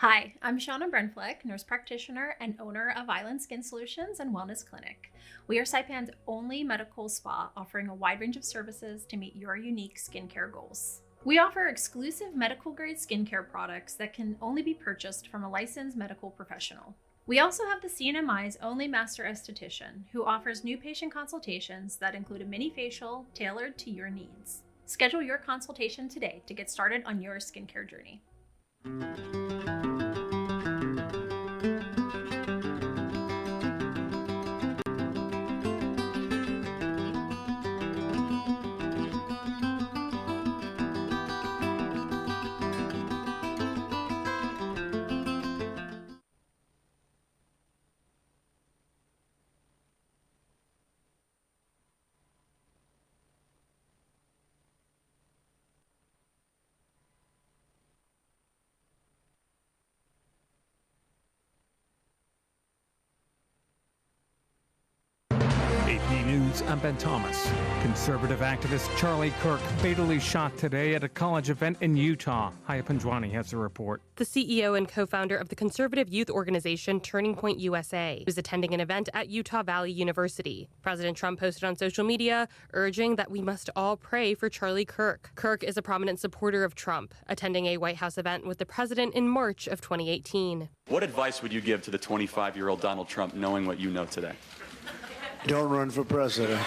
Hi, I'm Shauna Brenfleck, nurse practitioner and owner of Island Skin Solutions and Wellness Clinic. We are Saipan's only medical spa offering a wide range of services to meet your unique skincare goals. We offer exclusive medical grade skincare products that can only be purchased from a licensed medical professional. We also have the CNMI's only master esthetician who offers new patient consultations that include a mini facial tailored to your needs. Schedule your consultation today to get started on your skincare journey. AP News, I'm Ben Thomas. Conservative activist Charlie Kirk fatally shot today at a college event in Utah. Haya Panjwani has the report. The CEO and co-founder of the conservative youth organization Turning Point USA was attending an event at Utah Valley University. President Trump posted on social media urging that we must all pray for Charlie Kirk. Kirk is a prominent supporter of Trump, attending a White House event with the president in March of 2018. What advice would you give to the 25-year-old Donald Trump knowing what you know today? Don't run for president.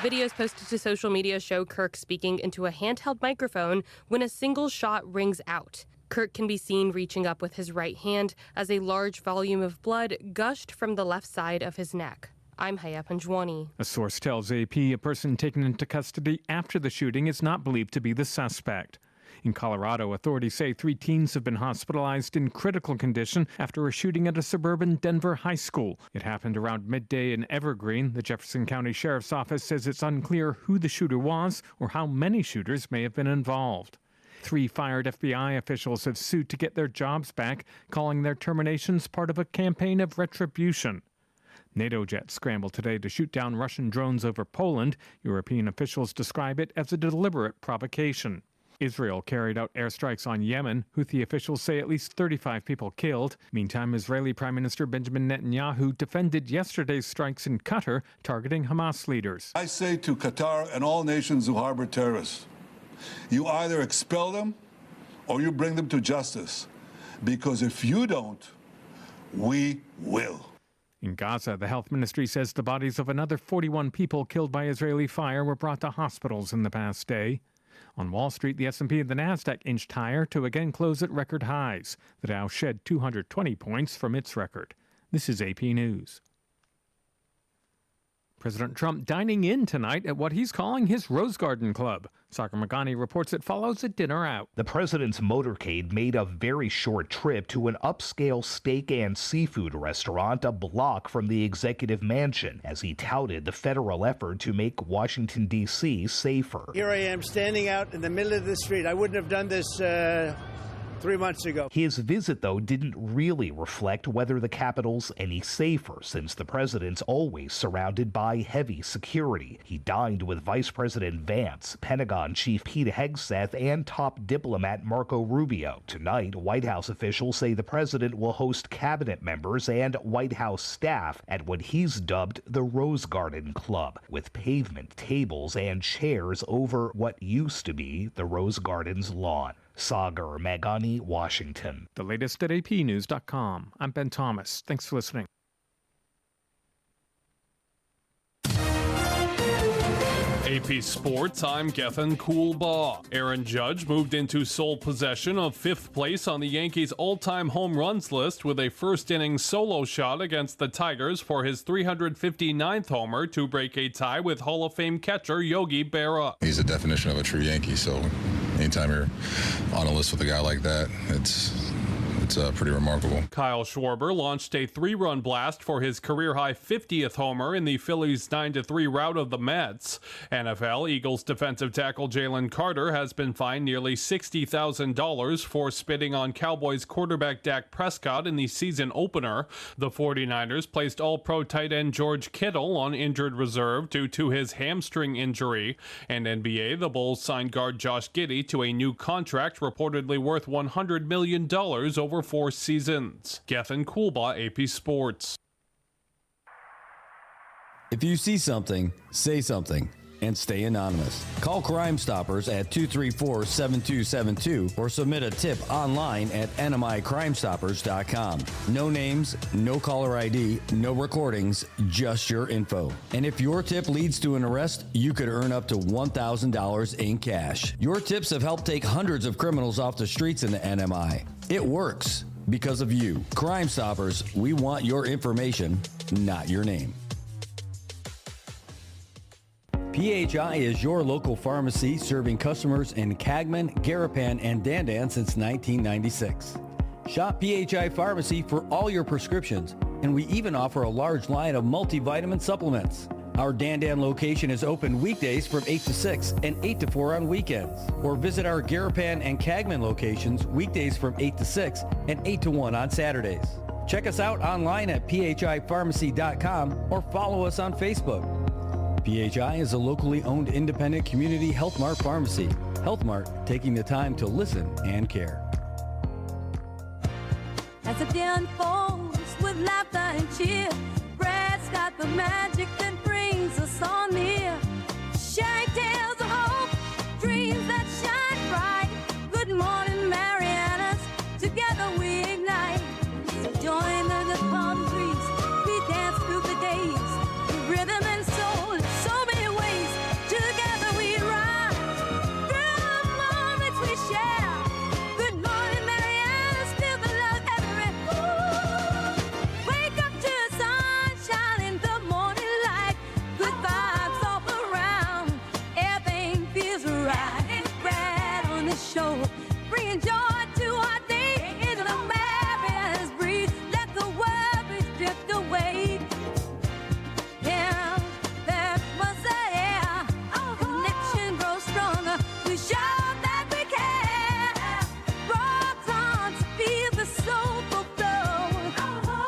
Videos posted to social media show Kirk speaking into a handheld microphone when a single shot rings out. Kirk can be seen reaching up with his right hand as a large volume of blood gushed from the left side of his neck. I'm Haya Panjwani. A source tells AP a person taken into custody after the shooting is not believed to be the suspect. In Colorado, authorities say 3 teens have been hospitalized in critical condition after a shooting at a suburban Denver high school. It happened around midday in Evergreen. The Jefferson County Sheriff's Office says it's unclear who the shooter was or how many shooters may have been involved. 3 fired FBI officials have sued to get their jobs back, calling their terminations part of a campaign of retribution. NATO jets scrambled today to shoot down Russian drones over Poland. European officials describe it as a deliberate provocation. Israel carried out airstrikes on Yemen. Houthi officials say at least 35 people killed. Meantime, Israeli Prime Minister Benjamin Netanyahu defended yesterday's strikes in Qatar, targeting Hamas leaders. I say to Qatar and all nations who harbor terrorists, you either expel them or you bring them to justice. Because if you don't, we will. In Gaza, the health ministry says the bodies of another 41 people killed by Israeli fire were brought to hospitals in the past day. On Wall Street, the S&P and the Nasdaq inched higher to again close at record highs. The Dow shed 220 points from its record. This is AP News. President Trump dining in tonight at what he's calling his Rose Garden Club. Sagar Magani reports it follows a dinner out. The president's motorcade made a very short trip to an upscale steak and seafood restaurant a block from the executive mansion as he touted the federal effort to make Washington, D.C. safer. Here I am standing out in the middle of the street. I wouldn't have done this 3 months ago. His visit, though, didn't really reflect whether the Capitol's any safer, since the president's always surrounded by heavy security. He dined with Vice President Vance, Pentagon Chief Pete Hegseth, and top diplomat Marco Rubio. Tonight, White House officials say the president will host cabinet members and White House staff at what he's dubbed the Rose Garden Club, with pavement tables and chairs over what used to be the Rose Garden's lawn. Sagar Magani, Washington. The latest at apnews.com. I'm Ben Thomas. Thanks for listening. AP Sports, I'm Gethin Coolbaugh. Aaron Judge moved into sole possession of 5th place on the Yankees' all-time home runs list with a first-inning solo shot against the Tigers for his 359th homer to break a tie with Hall of Fame catcher Yogi Berra. He's the definition of a true Yankee, so anytime you're on a list with a guy like that, it's it's pretty remarkable. Kyle Schwarber launched a 3-run blast for his career-high 50th homer in the Phillies' 9-3 rout of the Mets. NFL Eagles defensive tackle Jalen Carter has been fined nearly $60,000 for spitting on Cowboys quarterback Dak Prescott in the season opener. The 49ers placed All-Pro tight end George Kittle on injured reserve due to his hamstring injury. And NBA, the Bulls signed guard Josh Giddey to a new contract reportedly worth $100 million over 4 seasons. Gethin Coolbaugh, AP Sports. If you see something, say something, and stay anonymous. Call Crime Stoppers at 234-7272 or submit a tip online at nmicrimestoppers.com. No names, no caller ID, no recordings, just your info. And if your tip leads to an arrest, you could earn up to $1,000 in cash. Your tips have helped take hundreds of criminals off the streets in the NMI. It works because of you. Crime Stoppers, we want your information, not your name. PHI is your local pharmacy serving customers in Cagman, Garapan, and Dandan since 1996. Shop PHI Pharmacy for all your prescriptions, and we even offer a large line of multivitamin supplements. Our Dandan location is open weekdays from 8 to 6 and 8 to 4 on weekends. Or visit our Garapan and Cagman locations weekdays from 8 to 6 and 8 to 1 on Saturdays. Check us out online at phipharmacy.com or follow us on Facebook. PHI is a locally owned independent community Health Mart pharmacy. Health Mart, taking the time to listen and care. As the day unfolds with laughter and cheer, Brad's got the magic that brings us all near. Sharing tales of hope, dreams that shine bright. Good morning, Marianas, together we ignite. So join the palm trees, we dance through the days, the rhythm and soul, so many ways. Together we ride through the moments we share. Good morning, Marianas, feel the love everywhere. Wake up to the sunshine in the morning light. Good vibes all around, everything feels right. Brad on the show, bringing joy to our day. Into the Marianas breeze, let the worries drift away. Yeah, that was the air. Our connection grows stronger. We show that we care. Brought on to feel the soulful flow.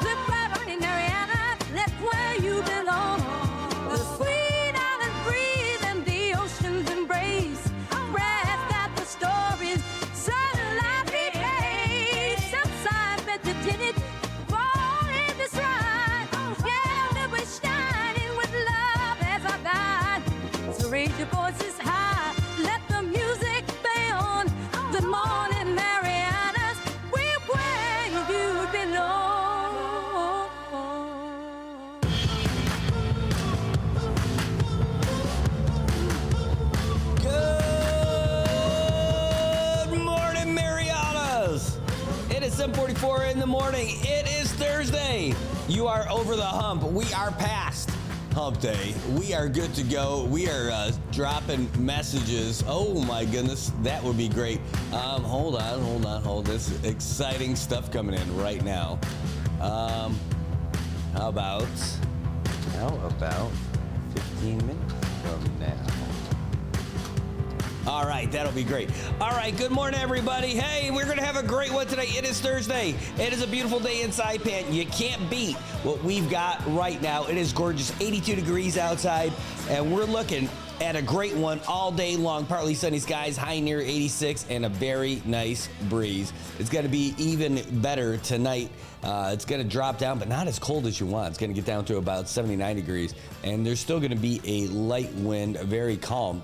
Look right on in Mariana, that's where you belong. The sweet island breeze and the ocean's embrace. Brad's got the stories, sunlight replace. Sunshine meditated, fall in this ride. Yeah, we're shining with love as our guide. So raise your voices high, let the music play on. Good morning, Marianas, we're where you belong. Good morning, Marianas. It is 7:44 in the morning. It is Thursday. You are over the hump. We are past hump day. We are good to go. We are dropping messages. Oh my goodness, that would be great. Hold on. This exciting stuff coming in right now. How about 15 minutes from now? All right, that'll be great. All right, good morning, everybody. Hey, we're going to have a great one today. It is Thursday. It is a beautiful day in Saipan. You can't beat what we've got right now. It is gorgeous, 82 degrees outside, and we're looking at a great one all day long. Partly sunny skies, high near 86, and a very nice breeze. It's going to be even better tonight. It's going to drop down, but not as cold as you want. It's going to get down to about 79 degrees, and there's still going to be a light wind, very calm.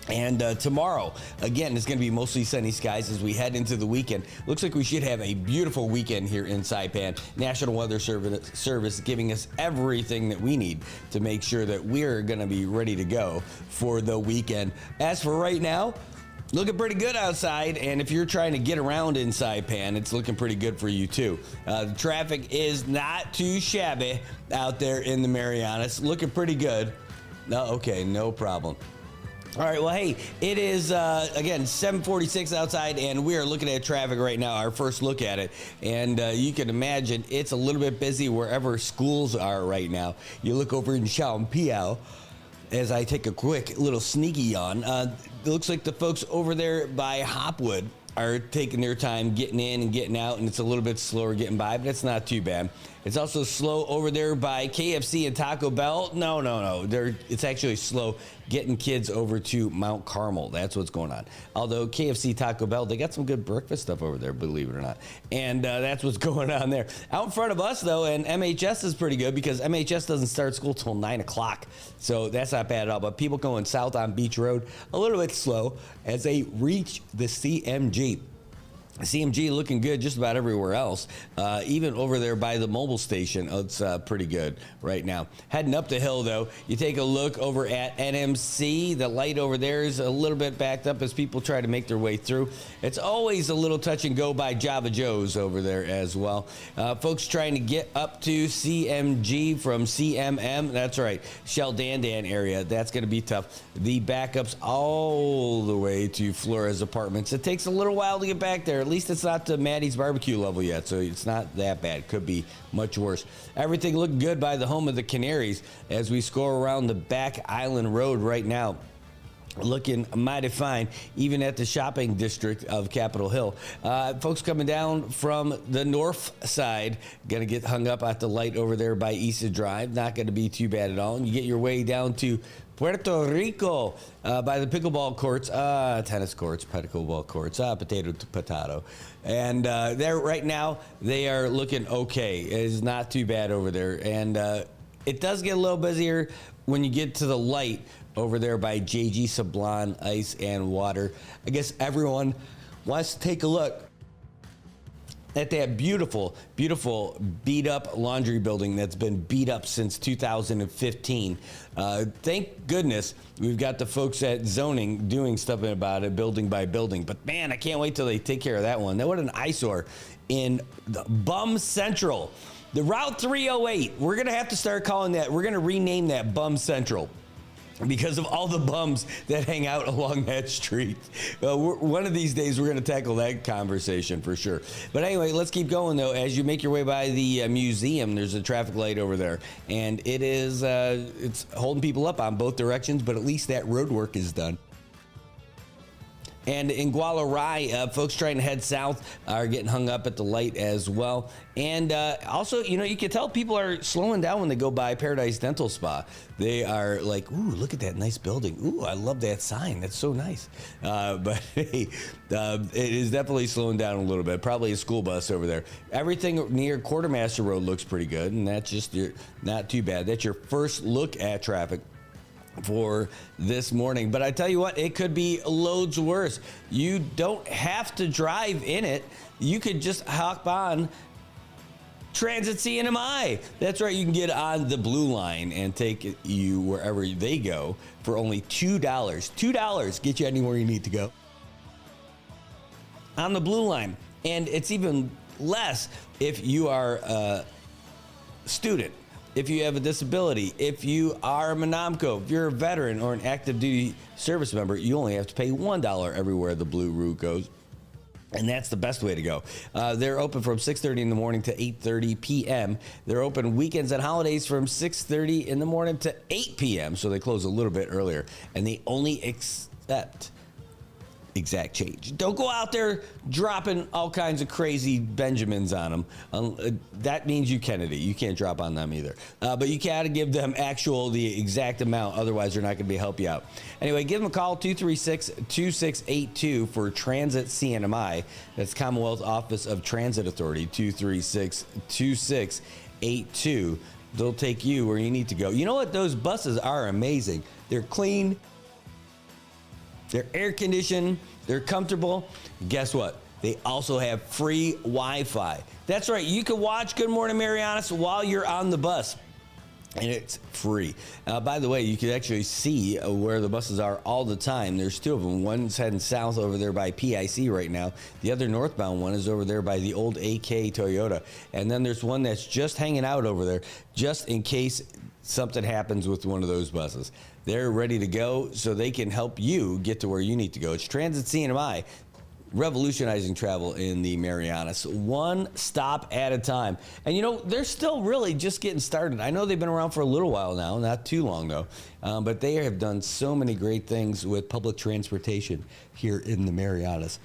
And tomorrow, again, it's going to be mostly sunny skies as we head into the weekend. Looks like we should have a beautiful weekend here in Saipan. National Weather Service giving us everything that we need to make sure that we're going to be ready to go for the weekend. As for right now, looking pretty good outside, and if you're trying to get around in Saipan, it's looking pretty good for you too. The traffic is not too shabby out there in the Marianas. Looking pretty good. No, okay, no problem. All right, well, hey, it is, again, 7:46 outside, and we are looking at traffic right now, our first look at it. And you can imagine it's a little bit busy wherever schools are right now. You look over in Champiao, as I take a quick little sneaky yawn. It looks like the folks over there by Hopwood are taking their time getting in and getting out, and it's a little bit slower getting by, but it's not too bad. It's also slow over there by KFC and Taco Bell. No. It's actually slow getting kids over to Mount Carmel. That's what's going on. Although KFC, Taco Bell, they got some good breakfast stuff over there, believe it or not. And that's what's going on there. Out in front of us, though, and MHS is pretty good because MHS doesn't start school till 9 o'clock. So that's not bad at all. But people going south on Beach Road, a little bit slow as they reach the CMG. CMG looking good just about everywhere else. Even over there by the mobile station, it's pretty good right now. Heading up the hill, though, you take a look over at NMC. The light over there is a little bit backed up as people try to make their way through. It's always a little touch and go by Java Joe's over there as well. Folks trying to get up to CMG from CMM. That's right, Shell Dandan area. That's going to be tough. The backups all the way to Flores Apartments. It takes a little while to get back there. At least it's not to Maddie's barbecue level yet, so it's not that bad. Could be much worse. Everything looking good by the home of the Canaries as we score around the back island road right now. Looking mighty fine, even at the shopping district of Capitol Hill. Folks coming down from the north side, going to get hung up at the light over there by Issa Drive. Not going to be too bad at all. And you get your way down to Puerto Rico by the pickleball courts, tennis courts, pickleball courts, potato to potato. And there right now, they are looking okay. It is not too bad over there. And it does get a little busier when you get to the light over there by JG Sublime Ice and Water. I guess everyone wants to take a look at that beautiful, beautiful beat-up laundry building that's been beat up since 2015. Thank goodness we've got the folks at zoning doing stuff about it, building by building. But, man, I can't wait till they take care of that one. What an eyesore in the Bum Central. The Route 308, we're going to have to start calling that, we're going to rename that Bum Central, because of all the bums that hang out along that street. One of these days, we're going to tackle that conversation for sure. But anyway, let's keep going, though. As you make your way by the museum, there's a traffic light over there. And it is it's holding people up on both directions, but at least that road work is done. And in Gualarai, folks trying to head south are getting hung up at the light as well. And also, you can tell people are slowing down when they go by Paradise Dental Spa. They are like, ooh, look at that nice building. Ooh, I love that sign. That's so nice. But hey, it is definitely slowing down a little bit. Probably a school bus over there. Everything near Quartermaster Road looks pretty good, and that's just not too bad. That's your first look at traffic for this morning. But I tell you what, it could be loads worse. You don't have to drive in it. You could just hop on Transit CNMI. That's right, you can get on the Blue Line and take you wherever they go for only $2. $2 get you anywhere you need to go on the Blue Line. And it's even less if you are a student, if you have a disability, if you are a Monomco, if you're a veteran or an active duty service member, you only have to pay $1 everywhere the Blue Route goes. And that's the best way to go. They're open from 6:30 in the morning to 8:30 p.m. They're open weekends and holidays from 6:30 in the morning to 8 p.m. So they close a little bit earlier. And they only accept exact change. Don't go out there dropping all kinds of crazy Benjamins on them. That means you Kennedy. You can't drop on them either. But you got to give them the exact amount. Otherwise, they're not going to be help you out. Anyway, give them a call, 236-2682 for Transit CNMI. That's Commonwealth Office of Transit Authority, 236-2682. They'll take you where you need to go. You know what? Those buses are amazing. They're clean. They're air conditioned, they're comfortable. Guess what? They also have free Wi-Fi. That's right, you can watch Good Morning Marianas while you're on the bus. And it's free. By the way, you can actually see where the buses are all the time. There's two of them. One's heading south over there by PIC right now. The other northbound one is over there by the old AK Toyota. And then there's one that's just hanging out over there, just in case something happens with one of those buses. They're ready to go so they can help you get to where you need to go. It's Transit CNMI, revolutionizing travel in the Marianas, one stop at a time. And, you know, they're still really just getting started. I know they've been around for a little while now, not too long, though. But they have done so many great things with public transportation here in the Marianas.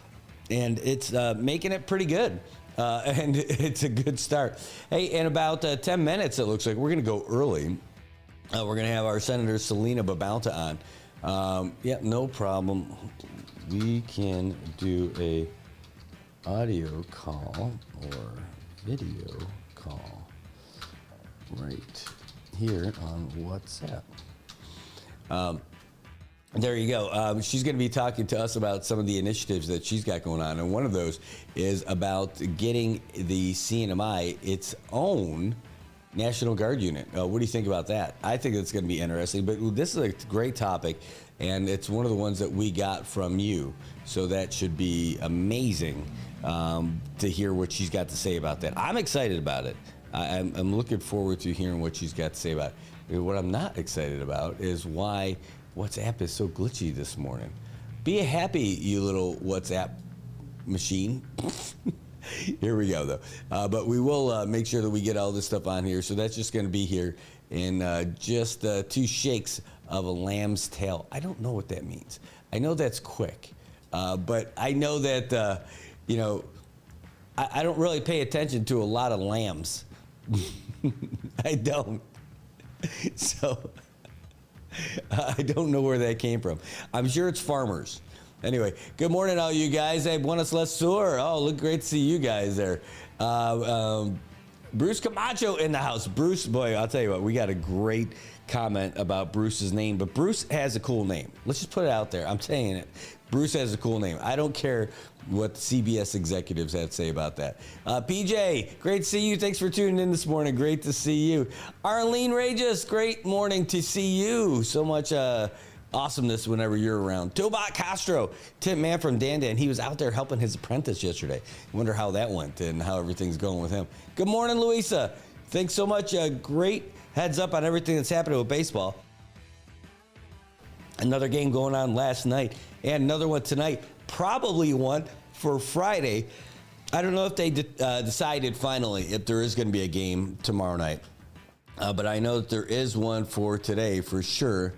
And it's making it pretty good. And it's a good start. Hey, in about 10 minutes, it looks like we're going to go early. We're going to have our Senator Selena Babauta on. Yeah, no problem. We can do a audio call or video call right here on WhatsApp. There you go. She's going to be talking to us about some of the initiatives that she's got going on. And one of those is about getting the CNMI its own National Guard unit. What do you think about that? I think it's going to be interesting. But this is a great topic, and it's one of the ones that we got from you. So that should be amazing to hear what she's got to say about that. I'm excited about it. I'm looking forward to hearing what she's got to say about it. What I'm not excited about is why WhatsApp is so glitchy this morning. Be happy, you little WhatsApp machine. Here we go, though. But we will make sure that we get all this stuff on here. So that's just going to be here in just 2 shakes of a lamb's tail. I don't know what that means. I know that's quick. But I know that, you know, I don't really pay attention to a lot of lambs. I don't. So I don't know where that came from. I'm sure it's farmers. Anyway, good morning, all you guys. Hey, buenos lesur. Oh, look, great to see you guys there. Bruce Camacho in the house. Bruce, boy, I'll tell you what, we got a great comment about Bruce's name, but Bruce has a cool name. Let's just put it out there. I'm saying it. Bruce has a cool name. I don't care what the CBS executives have to say about that. PJ, great to see you. Thanks for tuning in this morning. Great to see you. Arlene Regis, great morning to see you. So much awesomeness whenever you're around. Tobot Castro, Tim Man from Dandan. He was out there helping his apprentice yesterday. Wonder how that went and how everything's going with him. Good morning, Louisa. Thanks so much. Great heads up on everything that's happening with baseball. Another game going on last night and another one tonight. Probably one for Friday. I don't know if they decided finally if there is going to be a game tomorrow night. But I know that there is one for today for sure.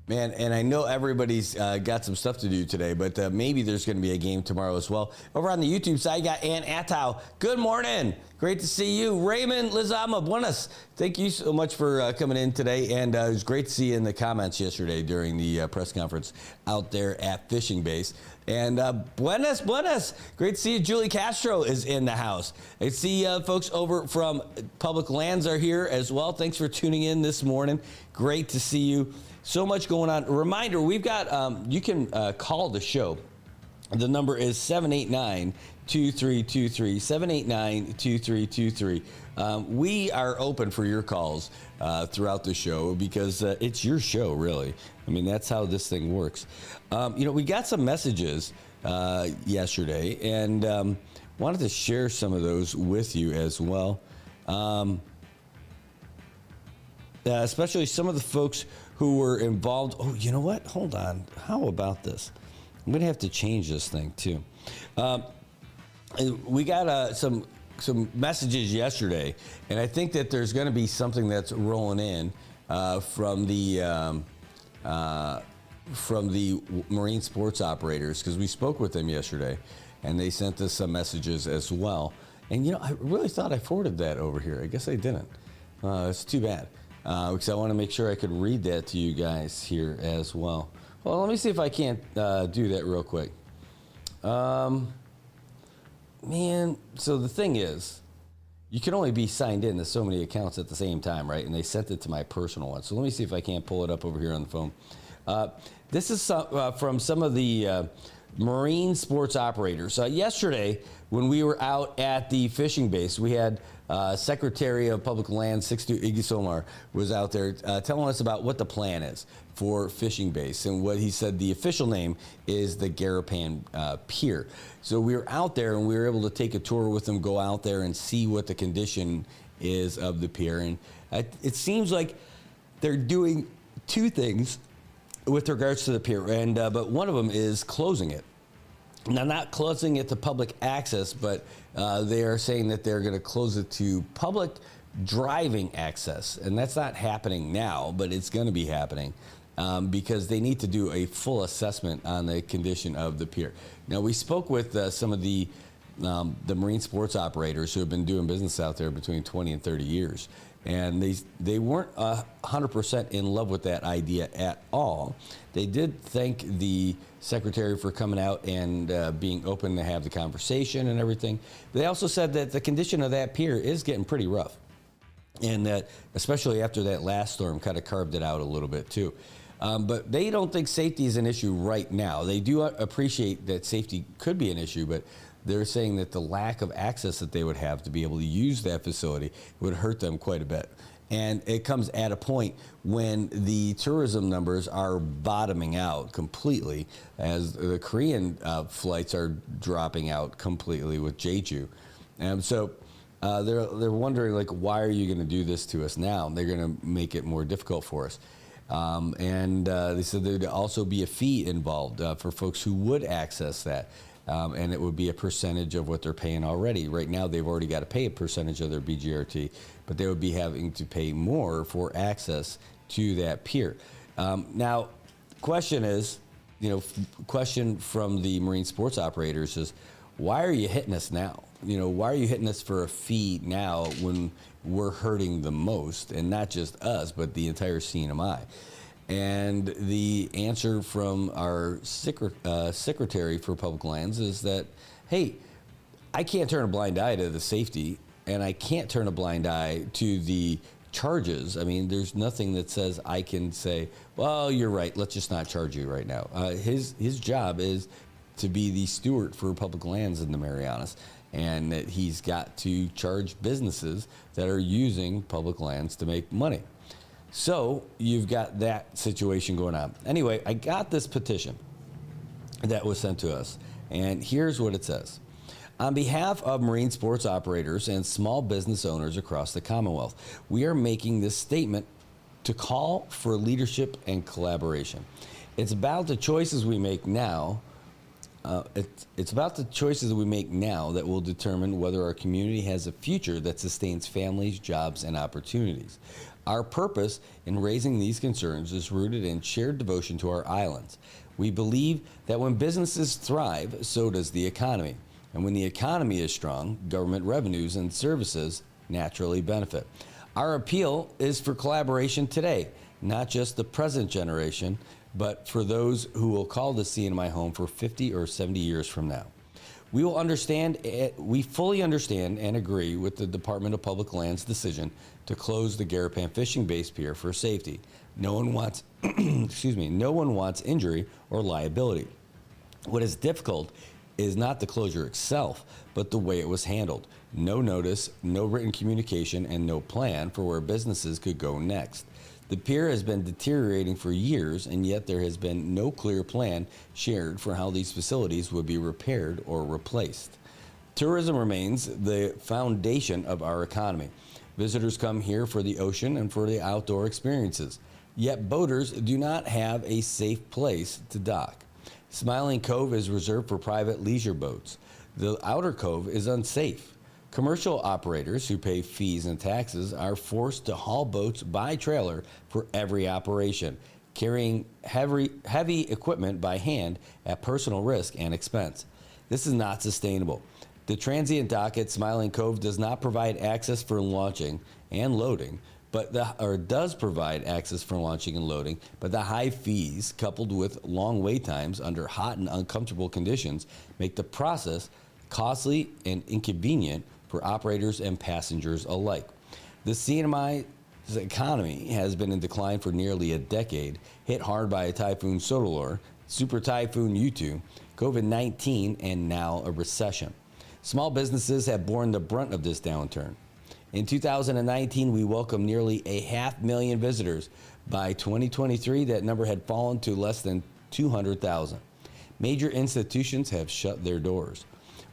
Man, and I know everybody's got some stuff to do today, but maybe there's going to be a game tomorrow as well. Over on the YouTube side, got Ann Attow. Good morning. Great to see you. Raymond Lizama, buenas. Thank you so much for coming in today. And it was great to see you in the comments yesterday during the press conference out there at Fishing Base. And buenas. Great to see you. Julie Castro is in the house. I see folks over from Public Lands are here as well. Thanks for tuning in this morning. Great to see you. So much going on. A reminder, we've got, you can call the show. The number is 789-2323, 789-2323. We are open for your calls throughout the show because it's your show, really. I mean, that's how this thing works. You know, we got some messages yesterday and wanted to share some of those with you as well. Especially some of the folks who were involved. Oh, you know what? Hold on. How about this? I'm going to have to change this thing, too. We got some messages yesterday, and I think that there's going to be something that's rolling in from the marine sports operators, because we spoke with them yesterday, and they sent us some messages as well. And, you know, I really thought I forwarded that over here. I guess I didn't. It's too bad. Because I want to make sure I could read that to you guys here as well. Well, let me see if I can't do that real quick. Man, so the thing is, you can only be signed in to so many accounts at the same time, right? And they sent it to my personal one. So let me see if I can't pull it up over here on the phone. This is from some of the marine sports operators. Yesterday, when we were out at the fishing base, we had Secretary of Public Lands, 62 Iggy Somar, was out there telling us about what the plan is for Fishing Base. And what he said, the official name is the Garapan Pier. So we were out there and we were able to take a tour with him, go out there and see what the condition is of the pier. And it seems like they're doing two things with regards to the pier, and but one of them is closing it. Now, not closing it to public access, but they are saying that they're going to close it to public driving access. And that's not happening now, but it's going to be happening because they need to do a full assessment on the condition of the pier. Now, we spoke with some of the marine sports operators who have been doing business out there between 20 and 30 years. And they weren't 100% in love with that idea at all. They did thank the secretary for coming out and being open to have the conversation and everything. They also said that the condition of that pier is getting pretty rough. And that, especially after that last storm, kind of carved it out a little bit too. But they don't think safety is an issue right now. They do appreciate that safety could be an issue, but they're saying that the lack of access that they would have to be able to use that facility would hurt them quite a bit. And it comes at a point when the tourism numbers are bottoming out completely, as the Korean flights are dropping out completely with Jeju. And so they're wondering, like, why are you going to do this to us now? They're going to make it more difficult for us. And they said there'd also be a fee involved for folks who would access that. And it would be a percentage of what they're paying already. Right now, they've already got to pay a percentage of their BGRT, but they would be having to pay more for access to that pier. Now, question is, question from the marine sports operators is, why are you hitting us now? Why are you hitting us for a fee now when we're hurting the most, and not just us, but the entire CNMI? And the answer from our Secretary for Public Lands is that, hey, I can't turn a blind eye to the safety, and I can't turn a blind eye to the charges. I mean, there's nothing that says I can say, well, you're right, let's just not charge you right now. His job is to be the steward for public lands in the Marianas, and that he's got to charge businesses that are using public lands to make money. So you've got that situation going on. Anyway, I got this petition that was sent to us, and here's what it says. On behalf of marine sports operators and small business owners across the Commonwealth, we are making this statement to call for leadership and collaboration. It's about the choices we make now. It's about the choices that we make now that will determine whether our community has a future that sustains families, jobs, and opportunities. Our purpose in raising these concerns is rooted in shared devotion to our islands. We believe that when businesses thrive, so does the economy. And when the economy is strong, government revenues and services naturally benefit. Our appeal is for collaboration today, not just the present generation, but for those who will call the CNMI home for 50 or 70 years from now. We fully understand and agree with the Department of Public Lands' decision to close the Garapan Fishing Base Pier for safety. No one wants, no one wants injury or liability. What is difficult is not the closure itself, but the way it was handled. No notice, no written communication, and no plan for where businesses could go next. The pier has been deteriorating for years, and yet there has been no clear plan shared for how these facilities would be repaired or replaced. Tourism remains the foundation of our economy. Visitors come here for the ocean and for the outdoor experiences. Yet boaters do not have a safe place to dock. Smiling Cove is reserved for private leisure boats. The outer cove is unsafe. Commercial operators who pay fees and taxes are forced to haul boats by trailer for every operation, carrying heavy equipment by hand at personal risk and expense. This is not sustainable. The transient dock at Smiling Cove does not provide access for launching and loading, does provide access for launching and loading, but the high fees coupled with long wait times under hot and uncomfortable conditions make the process costly and inconvenient for operators and passengers alike. The CNMI's economy has been in decline for nearly a decade, hit hard by Typhoon Sodalor, Super Typhoon Yutu, COVID-19, and now a recession. Small businesses have borne the brunt of this downturn. In 2019, we welcomed nearly 500,000 visitors. By 2023, that number had fallen to less than 200,000. Major institutions have shut their doors.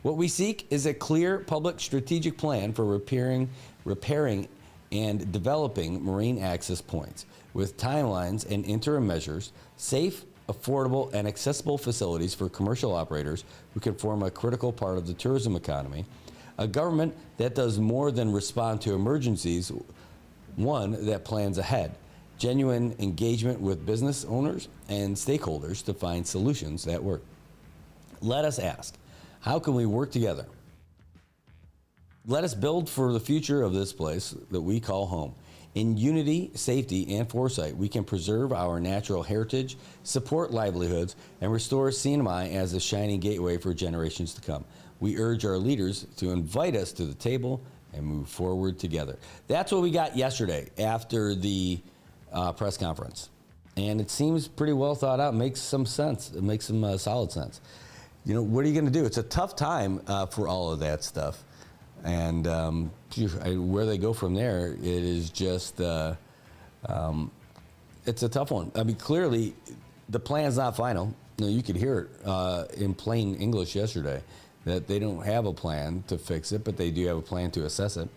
What we seek is a clear public strategic plan for repairing repairing, and developing marine access points with timelines and interim measures, safe, affordable, and accessible facilities for commercial operators who can form a critical part of the tourism economy, a government that does more than respond to emergencies, one that plans ahead, genuine engagement with business owners and stakeholders to find solutions that work. Let us ask, how can we work together? Let us build for the future of this place that we call home. In unity, safety, and foresight, we can preserve our natural heritage, support livelihoods, and restore CNMI as a shining gateway for generations to come. We urge our leaders to invite us to the table and move forward together. That's what we got yesterday after the press conference. And it seems pretty well thought out. It makes some sense. It makes some solid sense. You know, what are you going to do? It's a tough time for all of that stuff. And where they go from there, it is just, it's a tough one. I mean, clearly, the plan's not final. You know, you could hear it in plain English yesterday that they don't have a plan to fix it, but they do have a plan to assess it.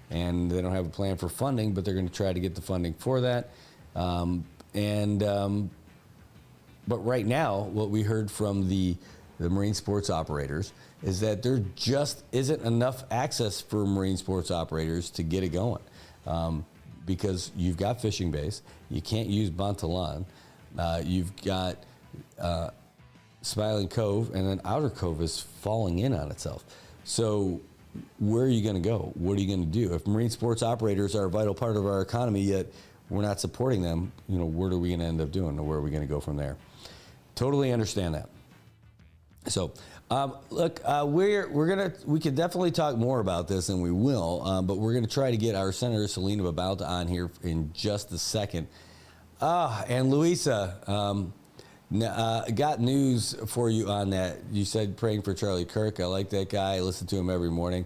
And they don't have a plan for funding, but they're going to try to get the funding for that. But right now, what we heard from the marine sports operators is that there just isn't enough access for marine sports operators to get it going. Because you've got fishing bays, you can't use Bontalon, you've got Smiling Cove, and then Outer Cove is falling in on itself. So where are you going to go? What are you going to do? If marine sports operators are a vital part of our economy, yet we're not supporting them, you know, what are we going to end up doing, or where are we going to go from there? Totally understand that. So, look, we could definitely talk more about this, and we will, but we're going to try to get our Senator Selena Babauta on here in just a second. And Luisa, got news for you on that. You said praying for Charlie Kirk. I like that guy. I listen to him every morning.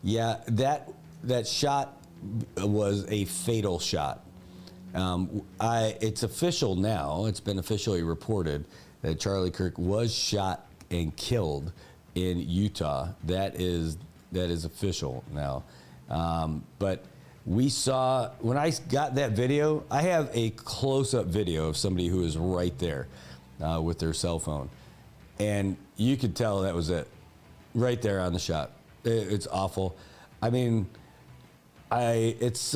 Yeah, that shot was a fatal shot. It's official now. It's been officially reported that Charlie Kirk was shot and killed in Utah. That is official now. But we saw, when I got that video, I have a close-up video of somebody who is right there with their cell phone. And you could tell that was it. Right there on the shot. It's awful. I mean, it's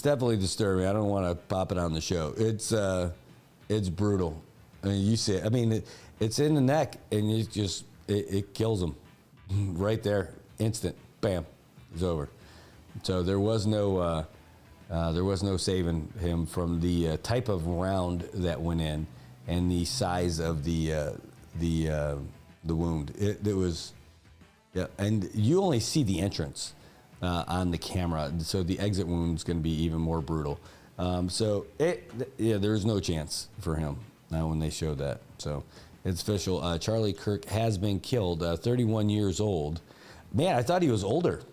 definitely disturbing. I don't want to pop it on the show. It's brutal. I mean, you see it. I mean, it's in the neck, and it kills him right there, instant, bam, it's over. So there was no saving him from the type of round that went in and the size of the wound. It was, yeah, and you only see the entrance on the camera, so the exit wound is going to be even more brutal. There's no chance for him when they showed that. So it's official. Charlie Kirk has been killed, 31 years old. Man, I thought he was older.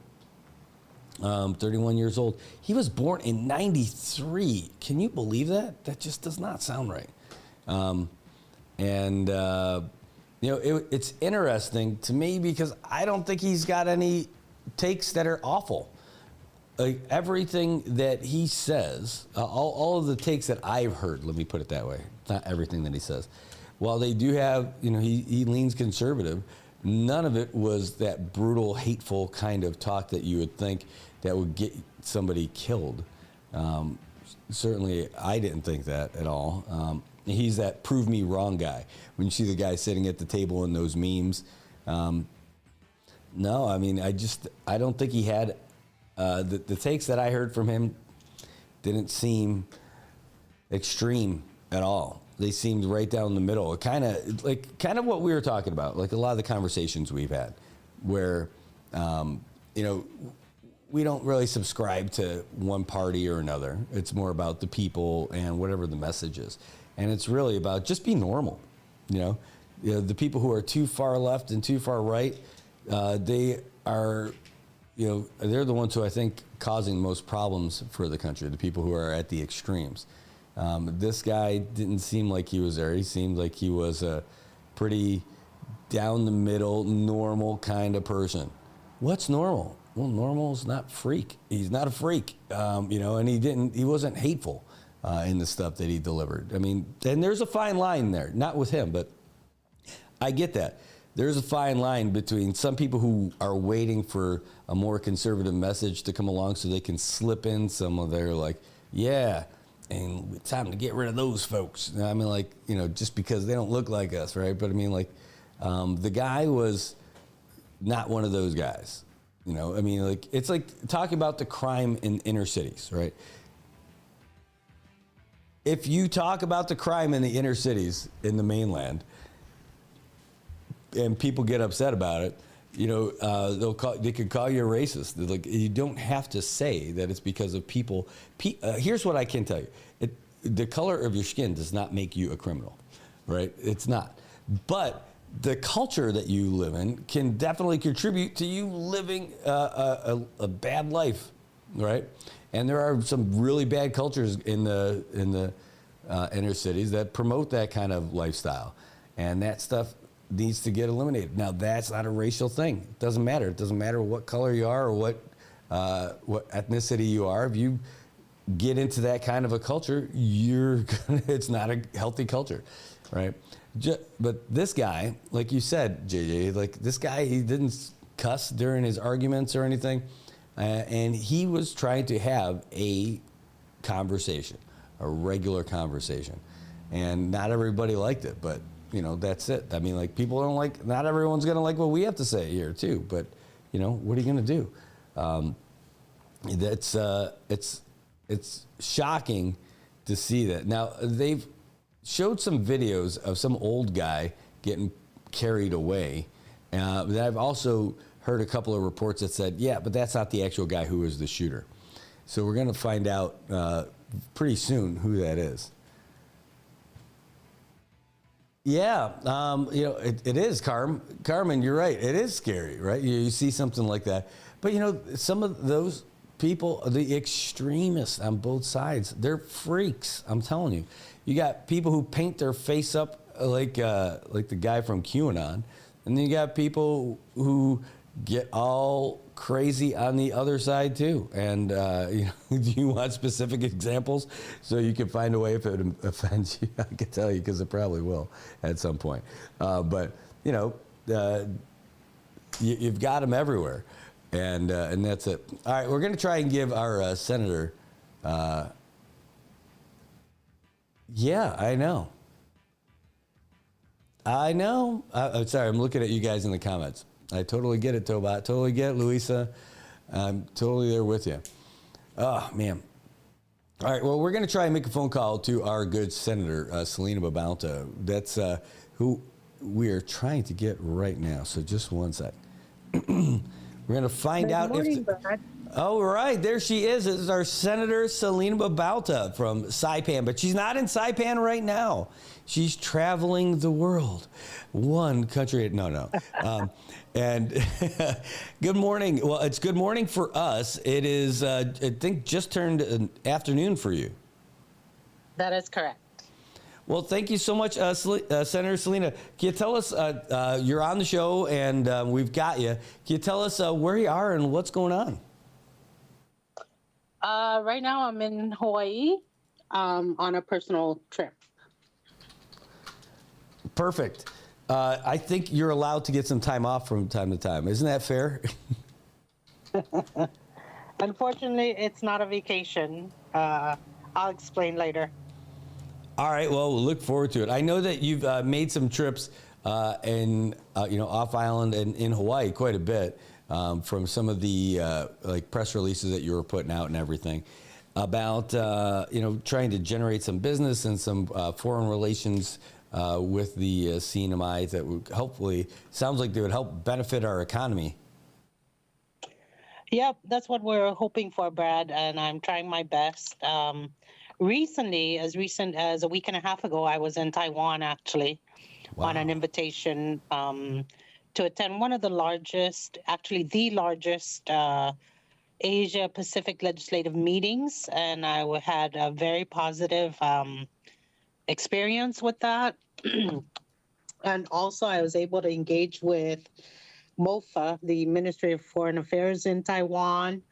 31 years old. He was born in 93. Can you believe that? That just does not sound right. It's interesting to me because I don't think he's got any takes that are awful. Like everything that he says, all of the takes that I've heard, let me put it that way, not everything that he says. While they do have, he leans conservative, none of it was that brutal, hateful kind of talk that you would think that would get somebody killed. Certainly, I didn't think that at all. He's that prove me wrong guy. When you see the guy sitting at the table in those memes, no, I mean, I don't think he had, the takes that I heard from him didn't seem extreme at all. They seemed right down the middle. Kind of what we were talking about, like a lot of the conversations we've had, where, we don't really subscribe to one party or another. It's more about the people and whatever the message is. And it's really about just be normal. The people who are too far left and too far right, they are, they're the ones who I think causing the most problems for the country, the people who are at the extremes. This guy didn't seem like he was there. He seemed like he was a pretty down the middle, normal kind of person, what's normal? Well, normal's not freak. He's not a freak, and he wasn't hateful in the stuff that he delivered. I mean, and there's a fine line there, not with him, but I get that. There's a fine line between some people who are waiting for a more conservative message to come along so they can slip in some of their and it's time to get rid of those folks. I mean, just because they don't look like us, right? But I mean, the guy was not one of those guys. It's like talking about the crime in inner cities, right? If you talk about the crime in the inner cities in the mainland, and people get upset about it, they could call you a racist. You don't have to say that it's because of people. Here's what I can tell you: the color of your skin does not make you a criminal, right? It's not. But the culture that you live in can definitely contribute to you living a bad life, right? And there are some really bad cultures in the inner cities that promote that kind of lifestyle, and that stuff needs to get eliminated. Now, that's not a racial thing. It doesn't matter. It doesn't matter what color you are or what ethnicity you are. If you get into that kind of a culture, it's not a healthy culture, right? But this guy, like you said, JJ, this guy, he didn't cuss during his arguments or anything, and he was trying to have a conversation, a regular conversation, and not everybody liked it, but that's it. I mean, people don't not everyone's going to like what we have to say here too, but what are you going to do? It's shocking to see that. Now, they've showed some videos of some old guy getting carried away. I've also heard a couple of reports that said, yeah, but that's not the actual guy who was the shooter. So we're going to find out pretty soon who that is. Yeah, it is, Carmen, you're right. It is scary, right? You see something like that. But, some of those people, the extremists on both sides, they're freaks, I'm telling you. You got people who paint their face up like the guy from QAnon, and then you got people who get all crazy on the other side too. And do you want specific examples so you can find a way if it offends you? I can tell you because it probably will at some point. But you've got them everywhere, and that's it. All right, we're going to try and give our senator. Yeah, I know. I'm sorry, I'm looking at you guys in the comments. I totally get it, Tobot. Totally get it, Louisa. I'm totally there with you. Oh, man. All right, well, we're going to try and make a phone call to our good Senator, Selena Babauta. That's who we are trying to get right now. So just one sec. We're going to find out Brad. Oh, right. There she is. This is our Senator Selena Babauta from Saipan. But she's not in Saipan right now. She's traveling the world. One country. No. And good morning. Well, it's good morning for us. It is, I think, just turned an afternoon for you. That is correct. Well, thank you so much, Senator Selena. Can you tell us, you're on the show and we've got you. Can you tell us where you are and what's going on? Right now I'm in Hawaii on a personal trip. Perfect. I think you're allowed to get some time off from time to time. Isn't that fair? Unfortunately, it's not a vacation. I'll explain later. All right. Well, we'll look forward to it. I know that you've made some trips in, off island and in Hawaii quite a bit from some of the press releases that you were putting out and everything about, trying to generate some business and some foreign relations with the CNMI that would hopefully, sounds like they would help benefit our economy. Yep, that's what we're hoping for, Brad, and I'm trying my best. Recently, as recent as a week and a half ago, I was in Taiwan, actually, on an invitation to attend one of the largest, actually the largest Asia Pacific legislative meetings, and I had a very positive experience with that. And also I was able to engage with MOFA, the Ministry of Foreign Affairs in Taiwan,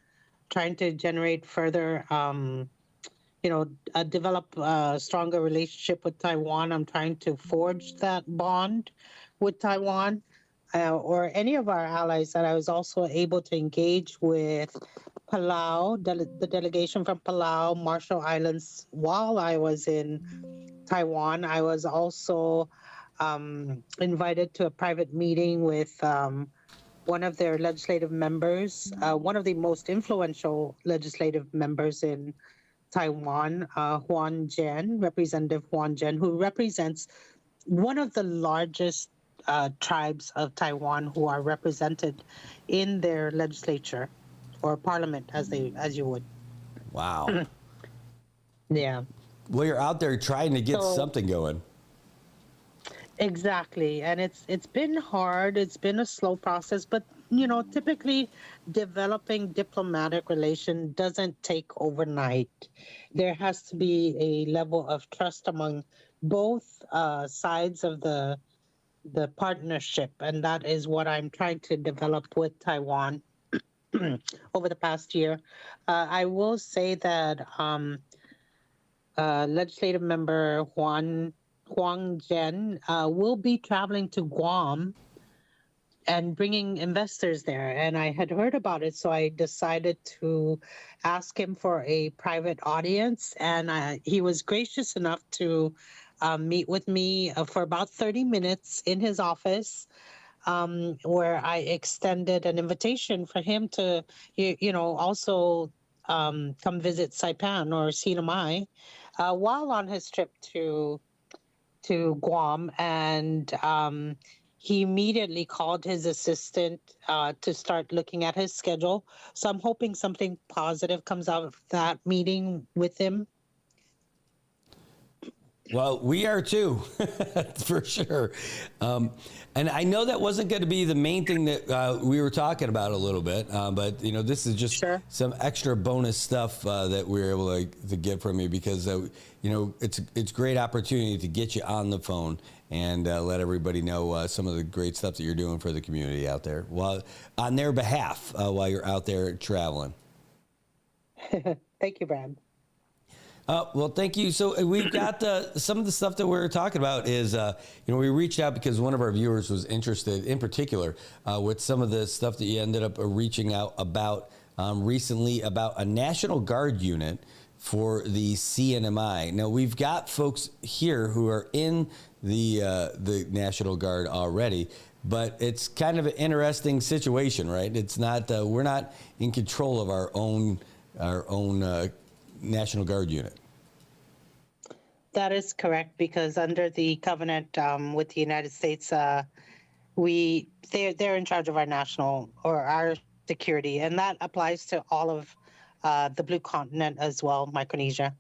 trying to generate further, develop a stronger relationship with Taiwan. I'm trying to forge that bond with Taiwan or any of our allies that I was also able to engage with Palau, the delegation from Palau, Marshall Islands, while I was in Taiwan. I was also invited to a private meeting with one of their legislative members, one of the most influential legislative members in Taiwan, Representative Huan Zhen, who represents one of the largest tribes of Taiwan who are represented in their legislature or parliament, as you would. Wow. Yeah. Well, you're out there trying to get something going. Exactly, and it's been hard. It's been a slow process, but typically developing diplomatic relation doesn't take overnight. There has to be a level of trust among both sides of the partnership, and that is what I'm trying to develop with Taiwan over the past year. I will say that legislative member Huang Zhen will be traveling to Guam and bringing investors there. And I had heard about it, so I decided to ask him for a private audience. And he was gracious enough to meet with me for about 30 minutes in his office, where I extended an invitation for him to, also come visit Saipan or Sinamai while on his trip to Guam. And he immediately called his assistant to start looking at his schedule. So I'm hoping something positive comes out of that meeting with him. Well, we are too, for sure. And I know that wasn't going to be the main thing that we were talking about a little bit, but this is just some extra bonus stuff that we were able to get from you because it's a great opportunity to get you on the phone and let everybody know some of the great stuff that you're doing for the community out there, on their behalf while you're out there traveling. Thank you, Brad. Well, thank you. So we've got some of the stuff that we're talking about is, we reached out because one of our viewers was interested in particular with some of the stuff that you ended up reaching out about recently about a National Guard unit for the CNMI. Now, we've got folks here who are in the National Guard already, but it's kind of an interesting situation, right? It's not, we're not in control of our own National Guard unit. That is correct, because under the covenant with the United States, they're in charge of our national or our security, and that applies to all of the Blue Continent as well, Micronesia.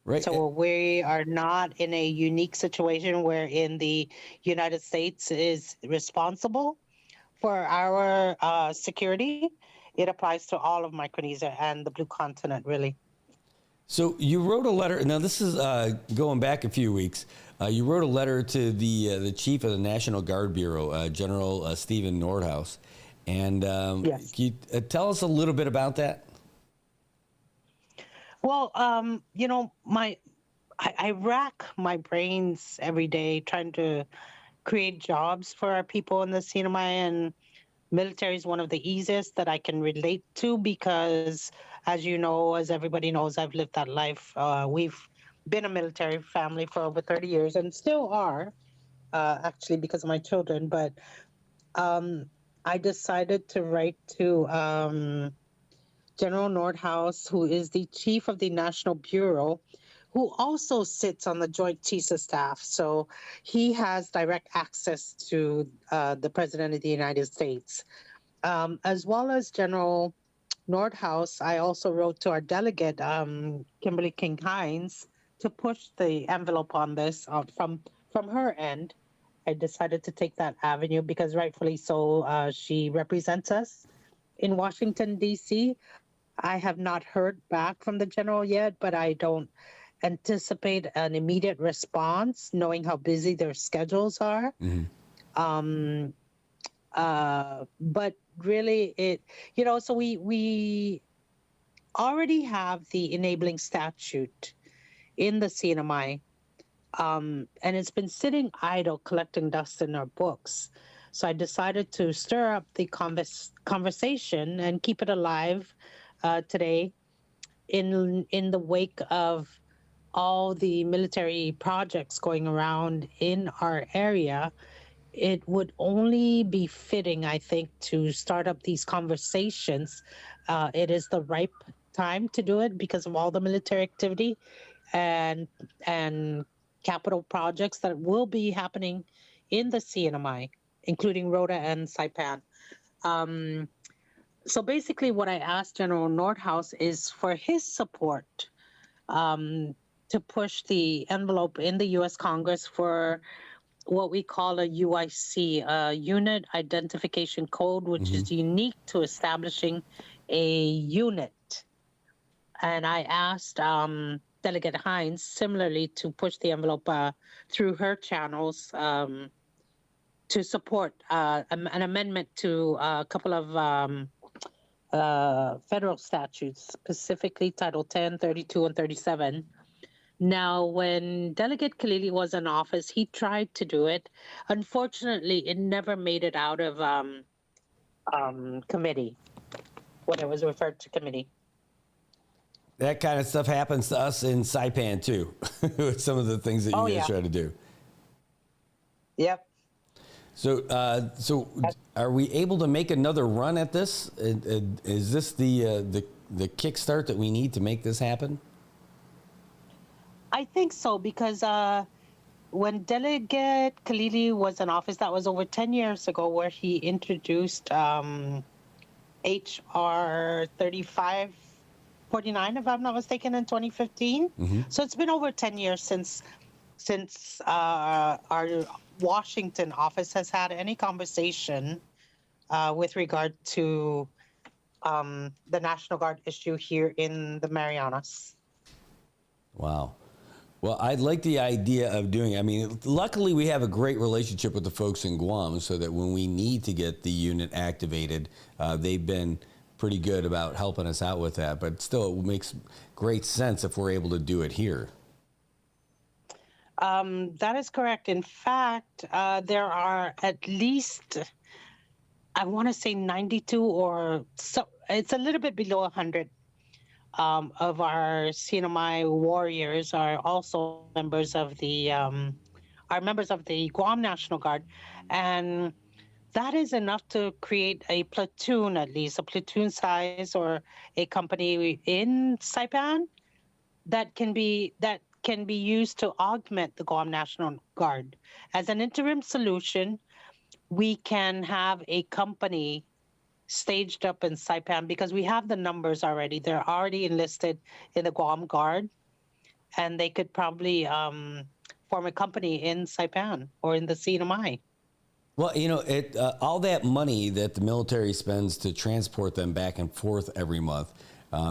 Right. So we are not in a unique situation wherein the United States is responsible for our security. It applies to all of Micronesia and the Blue Continent, really. So you wrote a letter. Now this is going back a few weeks. You wrote a letter to the chief of the National Guard Bureau, General Stephen Nordhaus, and yes. Can you tell us a little bit about that? Well, I rack my brains every day trying to create jobs for our people in the CNMI, and military is one of the easiest that I can relate to because, as you know, as everybody knows, I've lived that life. We've been a military family for over 30 years and still are, actually, because of my children. But I decided to write to General Nordhaus, who is the chief of the National Bureau, who also sits on the Joint Chiefs of Staff. So he has direct access to the President of the United States. As well as General Nordhaus, I also wrote to our delegate, Kimberly King-Hines, to push the envelope on this from her end. I decided to take that avenue because rightfully so, she represents us in Washington, D.C. I have not heard back from the general yet, but I don't anticipate an immediate response, knowing how busy their schedules are. Mm-hmm. But really, so we already have the enabling statute in the CNMI, and it's been sitting idle, collecting dust in our books. So I decided to stir up the conversation and keep it alive today in the wake of all the military projects going around in our area. It would only be fitting, I think, to start up these conversations. It is the ripe time to do it because of all the military activity and capital projects that will be happening in the CNMI, including Rhoda and Saipan. So basically what I asked General Nordhaus is for his support to push the envelope in the U.S. Congress for what we call a UIC, a Unit Identification Code, which is unique to establishing a unit. And I asked Delegate Hines similarly to push the envelope through her channels to support an amendment to a couple of federal statutes, specifically Title 10, 32, and 37. Now, when Delegate Khalili was in office, he tried to do it. Unfortunately, it never made it out of committee when it was referred to committee. That kind of stuff happens to us in Saipan too, with some of the things that you guys try to do. Yep. So, are we able to make another run at this? Is this the kickstart that we need to make this happen? I think so, because when Delegate Khalili was in office, that was over 10 years ago, where he introduced HR 3549, if I'm not mistaken, in 2015. So it's been over 10 years since our Washington office has had any conversation with regard to the National Guard issue here in the Marianas. Wow. Well, I'd like the idea of doing it. I mean, luckily we have a great relationship with the folks in Guam, so that when we need to get the unit activated, they've been pretty good about helping us out with that. But still, it makes great sense if we're able to do it here. That is correct. In fact, there are at least, I want to say 92 or so, it's a little bit below 100 of our CNMI warriors are also members of the Guam National Guard, and that is enough to create a platoon, at least a platoon size, or a company in Saipan that can be used to augment the Guam National Guard. As an interim solution, we can have a company staged up in Saipan because we have the numbers already. They're already enlisted in the Guam Guard, and they could probably form a company in Saipan or in the CNMI. Well, all that money that the military spends to transport them back and forth every month,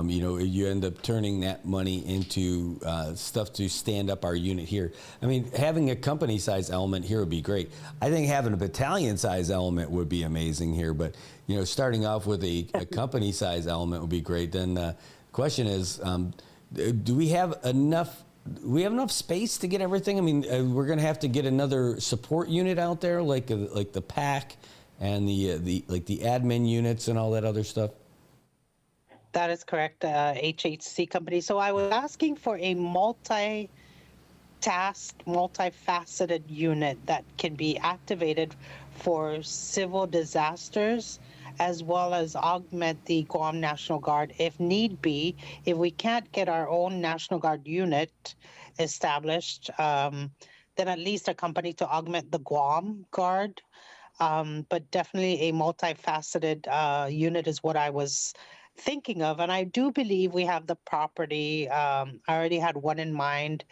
you end up turning that money into stuff to stand up our unit here. I mean, having a company size element here would be great. I think having a battalion size element would be amazing here, but starting off with a company size element would be great. Then the question is, do we have enough? We have enough space to get everything? I mean, we're going to have to get another support unit out there, like the PAC and the admin units and all that other stuff. That is correct, HHC company. So I was asking for a multi-tasked, multifaceted unit that can be activated for civil disasters, as well as augment the Guam National Guard if need be. If we can't get our own National Guard unit established, then at least a company to augment the Guam Guard. But definitely a multifaceted unit is what I was thinking of. And I do believe we have the property. I already had one in mind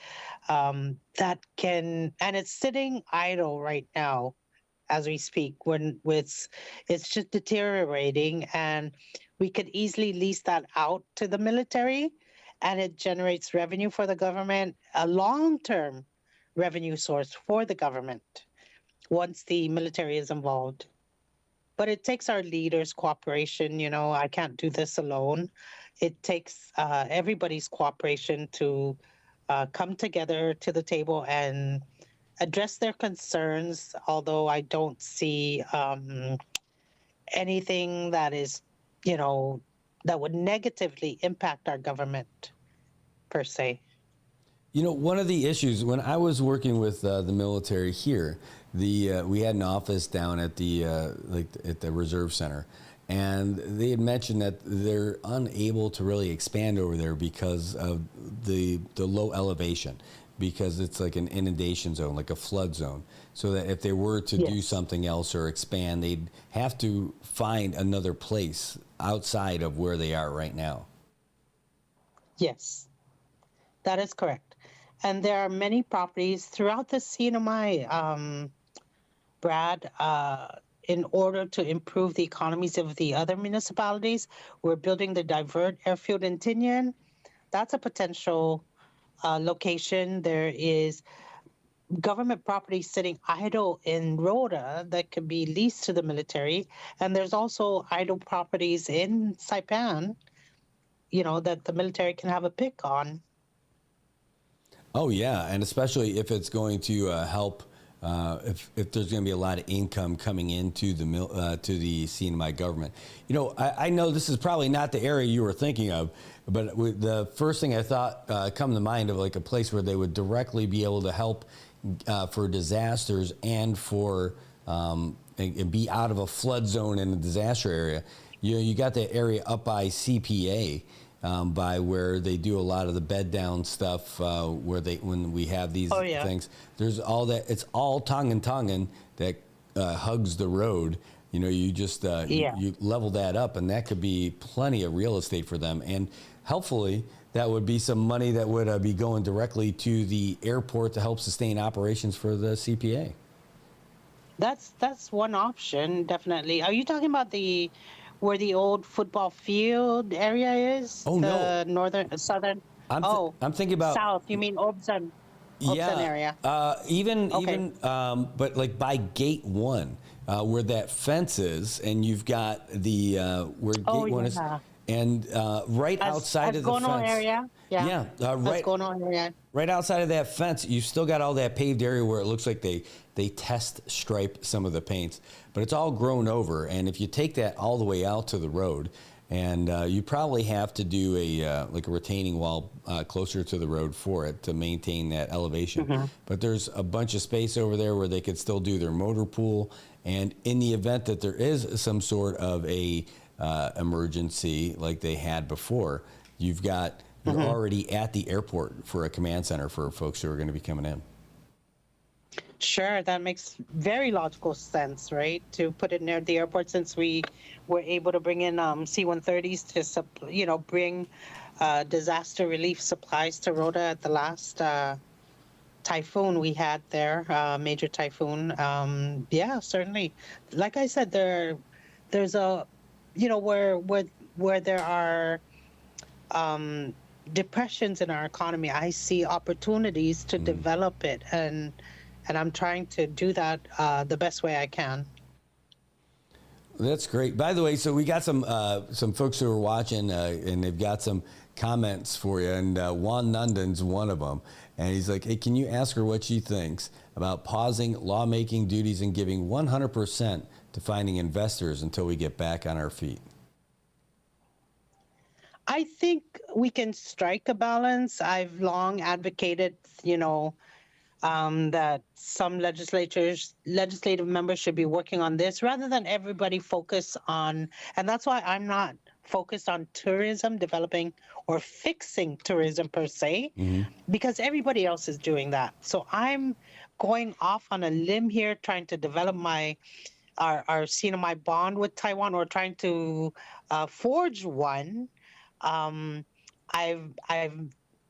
that can, and it's sitting idle right now as we speak, when it's just deteriorating, and we could easily lease that out to the military, and it generates revenue for the government, a long-term revenue source for the government once the military is involved. but it takes our leaders' cooperation. I can't do this alone. It takes everybody's cooperation to come together to the table and address their concerns, although I don't see anything that is, that would negatively impact our government per se. One of the issues when I was working with the military here, we had an office down at the at the Reserve Center, and they had mentioned that they're unable to really expand over there because of the low elevation, because it's like an inundation zone, like a flood zone. So that if they were to do something else or expand, they'd have to find another place outside of where they are right now. Yes, that is correct. And there are many properties throughout the CNMI, Brad, in order to improve the economies of the other municipalities. We're building the Divert Airfield in Tinian. That's a potential location. There is government property sitting idle in Rhoda that could be leased to the military. And there's also idle properties in Saipan, that the military can have a pick on. Oh yeah, and especially if it's going to help, if there's going to be a lot of income coming into the to the CNMI government. I know this is probably not the area you were thinking of, but the first thing I thought come to mind of like a place where they would directly be able to help for disasters and for and be out of a flood zone in a disaster area. You got that area up by CPA. By where they do a lot of the bed down stuff, when we have these things, there's all that. It's all Tongan that hugs the road. You just you level that up, and that could be plenty of real estate for them. And hopefully, that would be some money that would be going directly to the airport to help sustain operations for the CPA. That's one option, definitely. Are you talking about where the old football field area is? Oh, the no. Southern. I'm thinking about south. You mean Obson area? But like by Gate 1, where that fence is, and you've got the where Gate 1 is, and right outside of the fence. Area. Yeah. Right outside of that fence, you've still got all that paved area where it looks like they test stripe some of the paints, but it's all grown over. And if you take that all the way out to the road, and you probably have to do a retaining wall closer to the road for it to maintain that elevation. Mm-hmm. But there's a bunch of space over there where they could still do their motor pool. And in the event that there is some sort of a emergency like they had before, you're already at the airport for a command center for folks who are going to be coming in. Sure, that makes very logical sense, right? To put it near the airport, since we were able to bring in C-130s to, bring disaster relief supplies to Rhoda at the last typhoon we had there, major typhoon. Yeah, certainly. Like I said, there's a, where there are depressions in our economy, I see opportunities to develop it, and I'm trying to do that the best way I can. That's great. By the way, so we got some folks who are watching, and they've got some comments for you, and Juan Nundan's one of them. And he's like, hey, can you ask her what she thinks about pausing lawmaking duties and giving 100% to finding investors until we get back on our feet? I think we can strike a balance. I've long advocated, that some legislative members should be working on this rather than everybody focus on, and that's why I'm not focused on tourism, developing or fixing tourism per se, because everybody else is doing that. So I'm going off on a limb here, trying to develop our CNMI bond with Taiwan, or trying to forge one. I've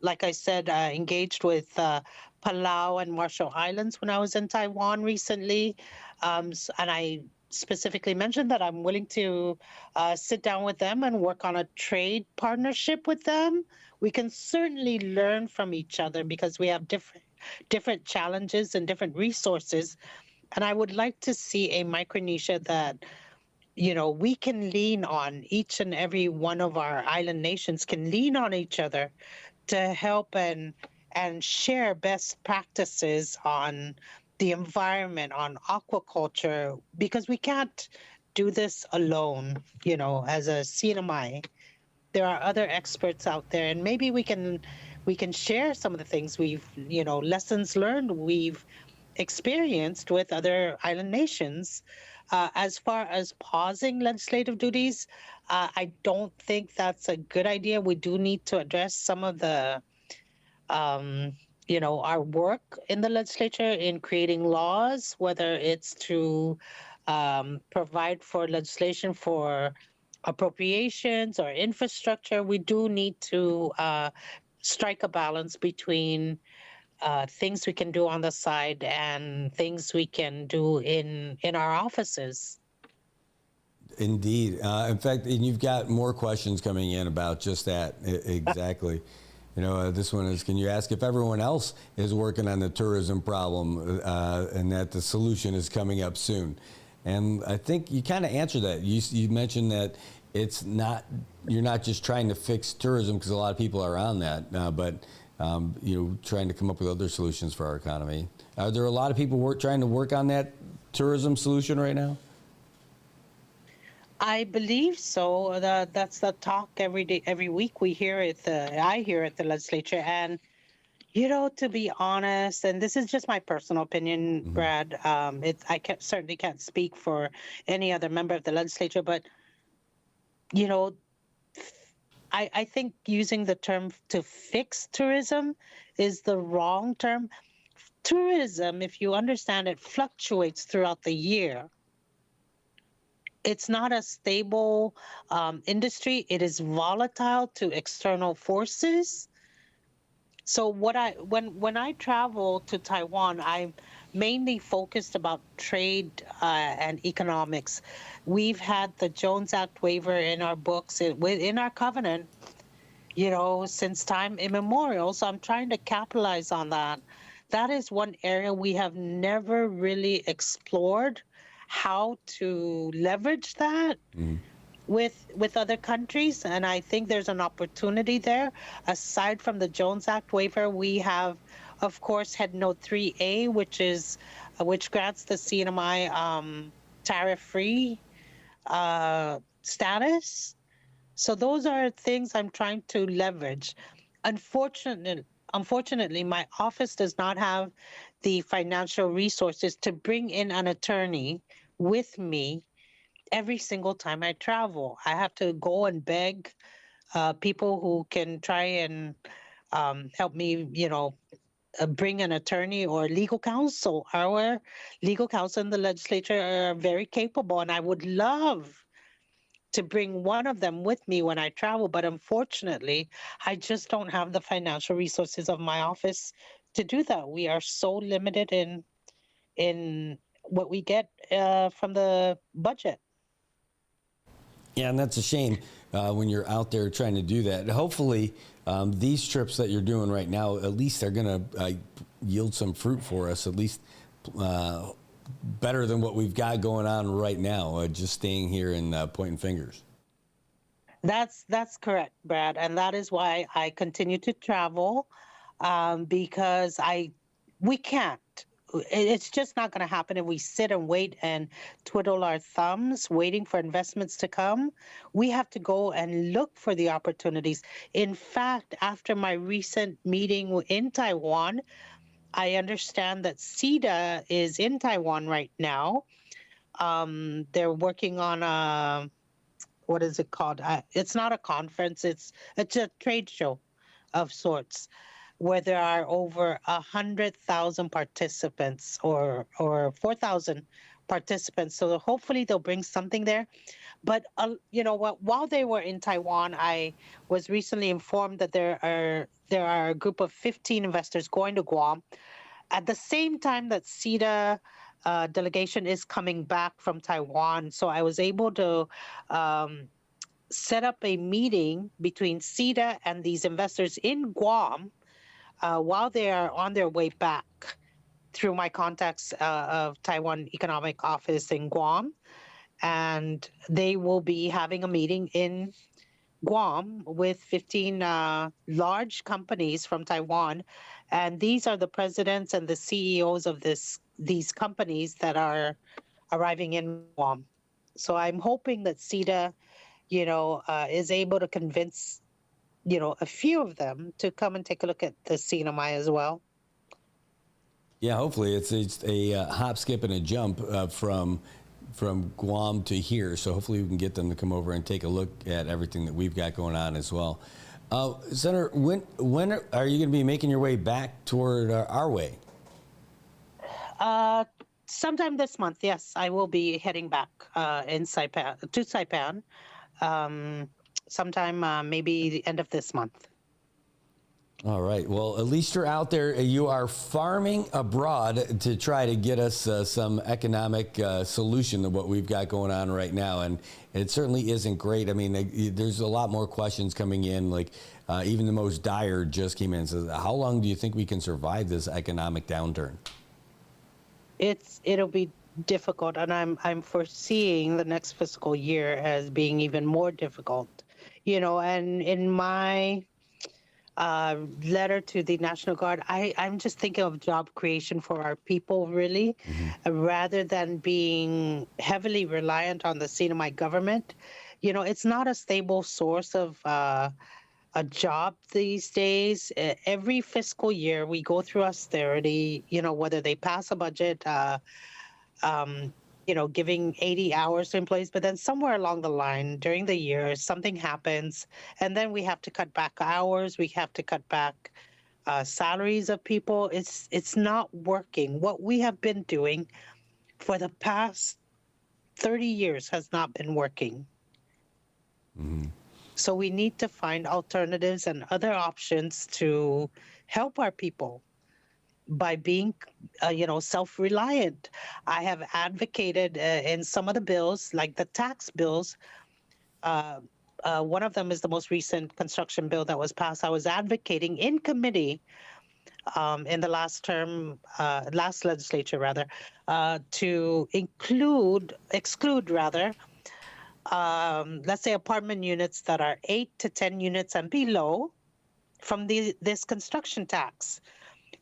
like I said, engaged with Palau and Marshall Islands when I was in Taiwan recently. And I specifically mentioned that I'm willing to sit down with them and work on a trade partnership with them. We can certainly learn from each other because we have different challenges and different resources. And I would like to see a Micronesia that we can lean on each and every one of our island nations can lean on each other to help and share best practices on the environment, on aquaculture, because we can't do this alone, as a CNMI. There are other experts out there, and maybe we can share some of the things we've, lessons learned we've experienced with other island nations. As far as pausing legislative duties, I don't think that's a good idea. We do need to address some of the, our work in the legislature in creating laws, whether it's to provide for legislation for appropriations or infrastructure. We do need to strike a balance between things we can do on the side and things we can do in our offices. Indeed. In fact, and you've got more questions coming in about just that. Exactly. This one is, can you ask if everyone else is working on the tourism problem and that the solution is coming up soon? And I think you kind of answered that. You mentioned that you're not just trying to fix tourism, because a lot of people are on that, but trying to come up with other solutions for our economy. Are there a lot of people trying to work on that tourism solution right now? I believe so. That's the talk every day, every week. I hear at the legislature, and to be honest, and this is just my personal opinion, Brad. Certainly can't speak for any other member of the legislature, but I think using the term to fix tourism is the wrong term. Tourism, if you understand it, fluctuates throughout the year. It's not a stable industry. It is volatile to external forces. So when I travel to Taiwan, I'm mainly focused about trade and economics. We've had the Jones Act waiver in our books, in our covenant, since time immemorial. So I'm trying to capitalize on that. That is one area we have never really explored, how to leverage that with other countries. And I think there's an opportunity there. Aside from the Jones Act waiver, we have, of course, Head Note 3A, which grants the CNMI tariff-free status. So those are things I'm trying to leverage. Unfortunately, my office does not have the financial resources to bring in an attorney with me every single time I travel. I have to go and beg people who can try and help me, bring an attorney or legal counsel. Our legal counsel in the legislature are very capable, and I would love to bring one of them with me when I travel. But unfortunately, I just don't have the financial resources of my office to do that. We are so limited in what we get from the budget. Yeah, and that's a shame when you're out there trying to do that. Hopefully, these trips that you're doing right now, at least they're going to yield some fruit for us, at least better than what we've got going on right now, just staying here and pointing fingers. That's correct, Brad. And that is why I continue to travel, because we can't. It's just not going to happen if we sit and wait and twiddle our thumbs waiting for investments to come. We have to go and look for the opportunities. In fact, after my recent meeting in Taiwan, I understand that CEDA is in Taiwan right now. They're working on what is it called? It's not a conference. It's a trade show of sorts, where there are over 100,000 participants or 4,000 participants. So hopefully they'll bring something there. But you know what? While they were in Taiwan, I was recently informed that there are a group of 15 investors going to Guam at the same time that CEDA delegation is coming back from Taiwan. So I was able to set up a meeting between CEDA and these investors in Guam while they are on their way back through my contacts of Taiwan Economic Office in Guam. and they will be having a meeting in Guam with 15 large companies from Taiwan, and these are the presidents and the CEOs of these companies that are arriving in Guam. So I'm hoping that CETA, is able to convince, a few of them to come and take a look at the CNMI as well. Yeah, hopefully it's a hop, skip, and a jump from Guam to here. So hopefully we can get them to come over and take a look at everything that we've got going on as well. Senator, when are you going to be making your way back toward our way? Sometime this month, yes. I will be heading back to Saipan sometime maybe the end of this month. All right. Well, at least you're out there. You are farming abroad to try to get us some economic solution to what we've got going on right now. And it certainly isn't great. I mean, there's a lot more questions coming in. Like even the most dire just came in and says, how long do you think we can survive this economic downturn? It'll be difficult. And I'm foreseeing the next fiscal year as being even more difficult, and in my letter to the National Guard, I'm just thinking of job creation for our people, really, rather than being heavily reliant on the CNMI government. It's not a stable source of a job these days. Every fiscal year we go through austerity, whether they pass a budget, giving 80 hours to employees, but then somewhere along the line during the year, something happens, and then we have to cut back hours, we have to cut back salaries of people. It's not working. What we have been doing for the past 30 years has not been working. So we need to find alternatives and other options to help our people by being, self-reliant. I have advocated in some of the bills, like the tax bills. One of them is the most recent construction bill that was passed. I was advocating in committee in the last legislature, rather, to exclude, let's say apartment units that are 8 to 10 units and below from this construction tax,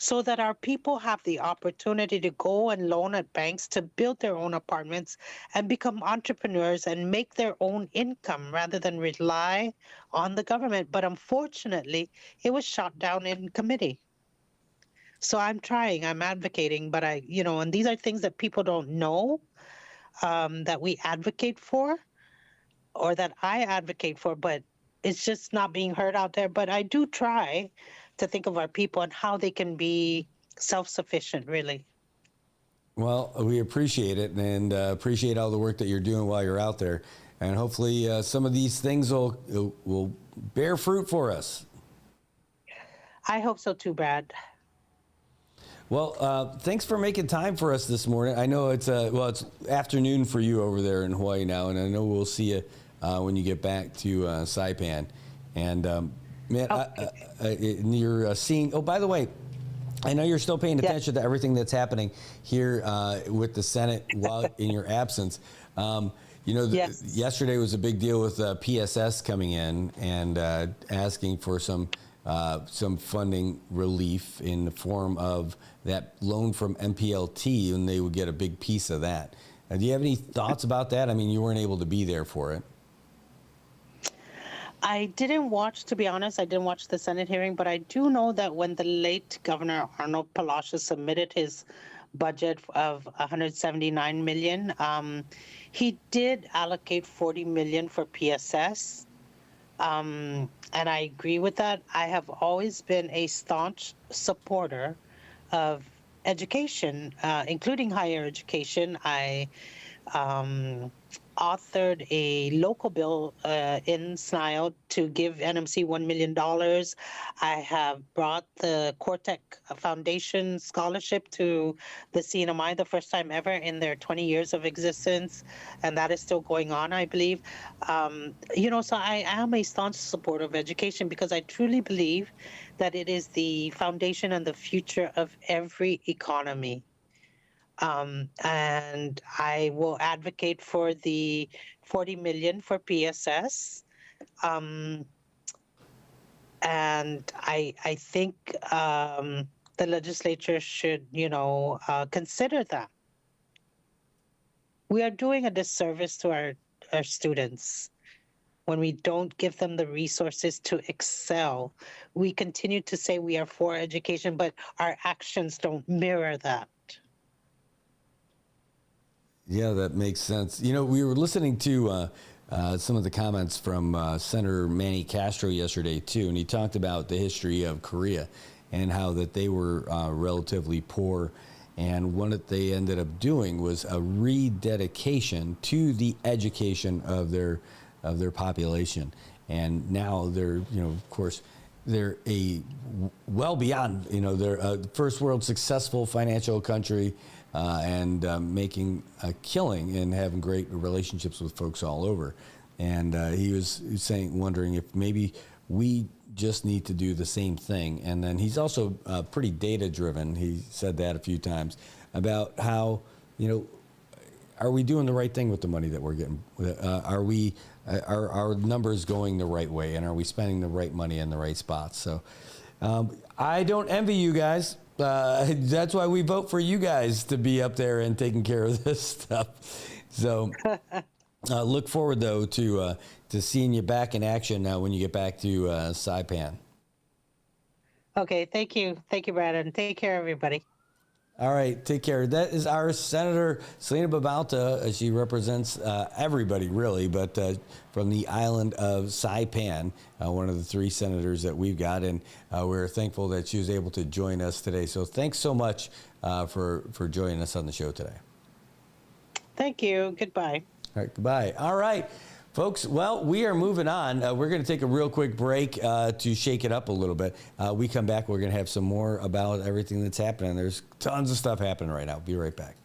so that our people have the opportunity to go and loan at banks to build their own apartments and become entrepreneurs and make their own income rather than rely on the government. But unfortunately, it was shot down in committee. So I'm advocating, but and these are things that people don't know that we advocate for, or that I advocate for, but it's just not being heard out there. But I do try to think of our people and how they can be self-sufficient, really. Well, we appreciate it, and appreciate all the work that you're doing while you're out there. And hopefully some of these things will bear fruit for us. I hope so too, Brad. Well, thanks for making time for us this morning. I know it's afternoon for you over there in Hawaii now, and I know we'll see you when you get back to Saipan. And man, you're seeing. Oh, by the way, I know you're still paying attention to everything that's happening here with the Senate while in your absence. Yesterday was a big deal with PSS coming in and asking for some funding relief in the form of that loan from MPLT, and they would get a big piece of that. Do you have any thoughts about that? I mean, you weren't able to be there for it. I didn't watch, to be honest, I didn't watch the Senate hearing, but I do know that when the late Governor Arnold Palacios submitted his budget of $179 million, he did allocate $40 million for PSS. And I agree with that. I have always been a staunch supporter of education, including higher education. I authored a local bill in SNILE to give NMC $1 million. I have brought the Cortec Foundation scholarship to the CNMI the first time ever in their 20 years of existence, and that is still going on, I believe. So I am a staunch supporter of education because I truly believe that it is the foundation and the future of every economy. And I will advocate for the 40 million for PSS. And I think the legislature should, consider that. We are doing a disservice to our students when we don't give them the resources to excel. We continue to say we are for education, but our actions don't mirror that. Yeah, that makes sense. We were listening to some of the comments from Senator Manny Castro yesterday, too, and he talked about the history of Korea and how that they were relatively poor. And what they ended up doing was a rededication to the education of their population. And now they're, of course, they're well beyond, they're a first world successful financial country and making a killing and having great relationships with folks all over. And he was wondering if maybe we just need to do the same thing. And then he's also pretty data driven. He said that a few times about how, are we doing the right thing with the money that we're getting? Are our numbers going the right way? And are we spending the right money in the right spots? So I don't envy you guys. That's why we vote for you guys to be up there and taking care of this stuff. So look forward, though, to seeing you back in action now when you get back to Saipan. Okay, thank you. Thank you, Brandon. Take care, everybody. All right, take care. That is our Senator Selena Babalta. She represents everybody, really, but from the island of Saipan, one of the three senators that we've got, and we're thankful that she was able to join us today. So thanks so much for joining us on the show today. Thank you. Goodbye. All right, goodbye. All right. Folks, well, we are moving on. We're going to take a real quick break to shake it up a little bit. We come back, we're going to have some more about everything that's happening. There's tons of stuff happening right now. Be right back.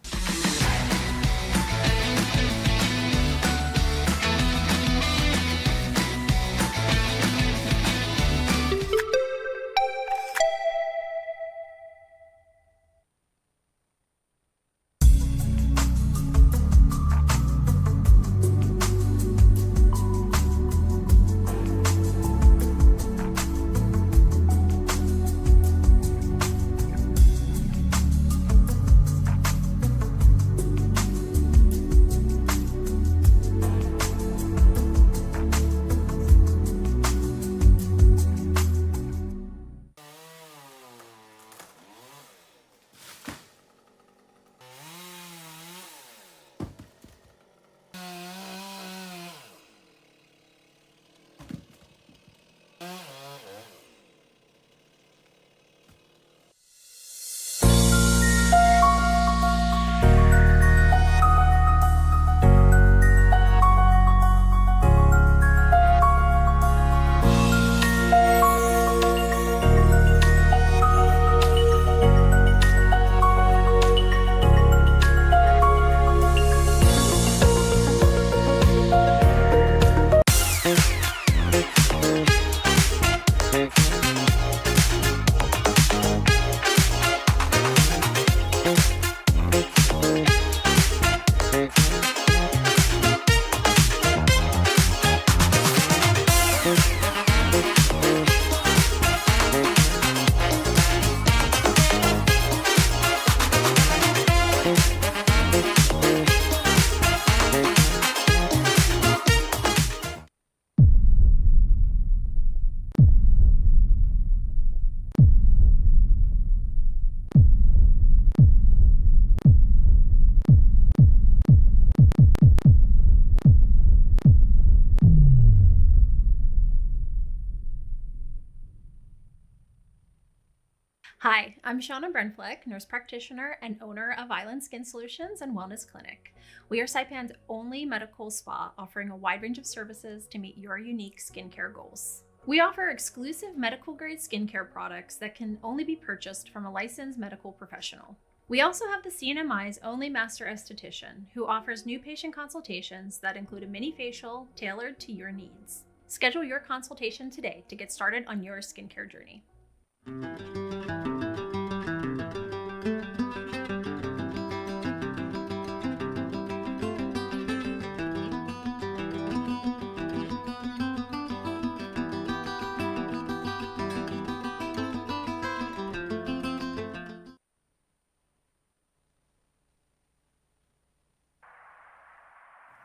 Hi, I'm Shauna Brenfleck, nurse practitioner and owner of Island Skin Solutions and Wellness Clinic. We are Saipan's only medical spa offering a wide range of services to meet your unique skincare goals. We offer exclusive medical grade skincare products that can only be purchased from a licensed medical professional. We also have the CNMI's only master esthetician who offers new patient consultations that include a mini facial tailored to your needs. Schedule your consultation today to get started on your skincare journey.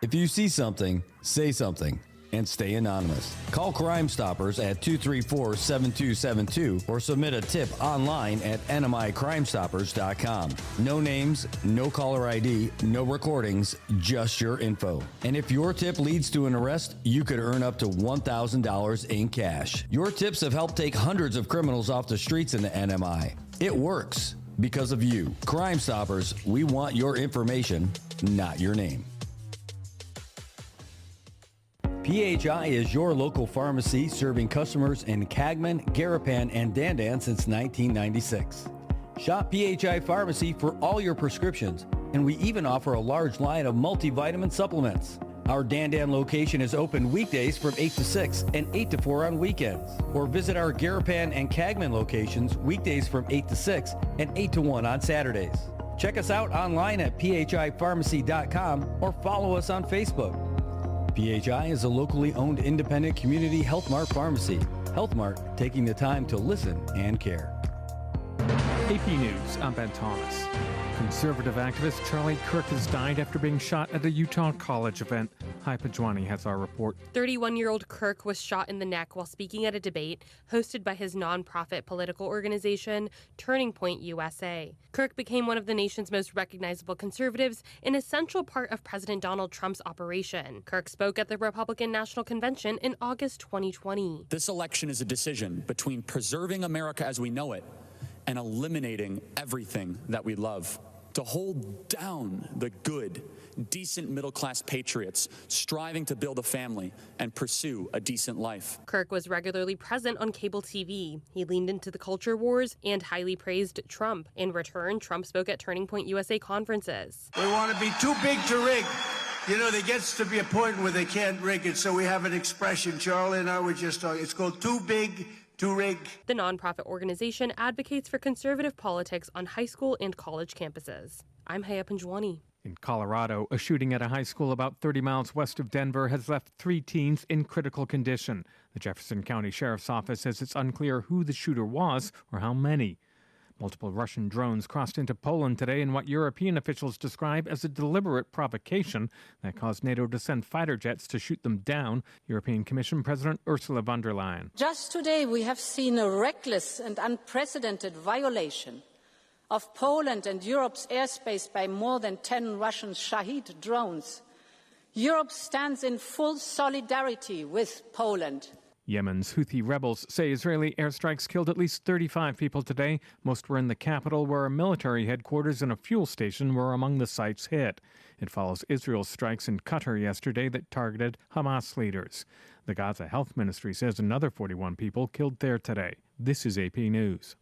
If you see something, say something. And stay anonymous. Call Crime Stoppers at 234-7272 or submit a tip online at nmicrimestoppers.com. No names, no caller ID, no recordings, just your info. And if your tip leads to an arrest, you could earn up to $1,000 in cash. Your tips have helped take hundreds of criminals off the streets in the NMI. It works because of you. Crime Stoppers, we want your information, not your name. PHI is your local pharmacy serving customers in Cagman, Garapan, and Dandan since 1996. Shop PHI Pharmacy for all your prescriptions, and we even offer a large line of multivitamin supplements. Our Dandan location is open weekdays from 8 to 6 and 8 to 4 on weekends. Or visit our Garapan and Cagman locations weekdays from 8 to 6 and 8 to 1 on Saturdays. Check us out online at phipharmacy.com or follow us on Facebook. PHI is a locally owned independent community Health Mart pharmacy. Health Mart, taking the time to listen and care. AP News, I'm Ben Thomas. Conservative activist Charlie Kirk has died after being shot at a Utah college event. Hi, Pajwani has our report. 31-year-old Kirk was shot in the neck while speaking at a debate hosted by his nonprofit political organization, Turning Point USA. Kirk became one of the nation's most recognizable conservatives, an essential part of President Donald Trump's operation. Kirk spoke at the Republican National Convention in August 2020. This election is a decision between preserving America as we know it and eliminating everything that we love. To hold down the good, decent middle-class patriots striving to build a family and pursue a decent life. Kirk was regularly present on cable TV. He leaned into the culture wars and highly praised Trump. In return, Trump spoke at Turning Point USA conferences. They want to be too big to rig. You know, there gets to be a point where they can't rig it, so we have an expression, Charlie and I were just talking, it's called too big to rig. The nonprofit organization advocates for conservative politics on high school and college campuses. I'm Haya Panjwani. In Colorado, a shooting at a high school about 30 miles west of Denver has left 3 teens in critical condition. The Jefferson County Sheriff's Office says it's unclear who the shooter was or how many. Multiple Russian drones crossed into Poland today in what European officials describe as a deliberate provocation that caused NATO to send fighter jets to shoot them down, European Commission President Ursula von der Leyen. Just today we have seen a reckless and unprecedented violation of Poland and Europe's airspace by more than 10 Russian Shahid drones. Europe stands in full solidarity with Poland. Yemen's Houthi rebels say Israeli airstrikes killed at least 35 people today. Most were in the capital, where a military headquarters and a fuel station were among the sites hit. It follows Israel's strikes in Qatar yesterday that targeted Hamas leaders. The Gaza Health Ministry says another 41 people killed there today. This is AP News.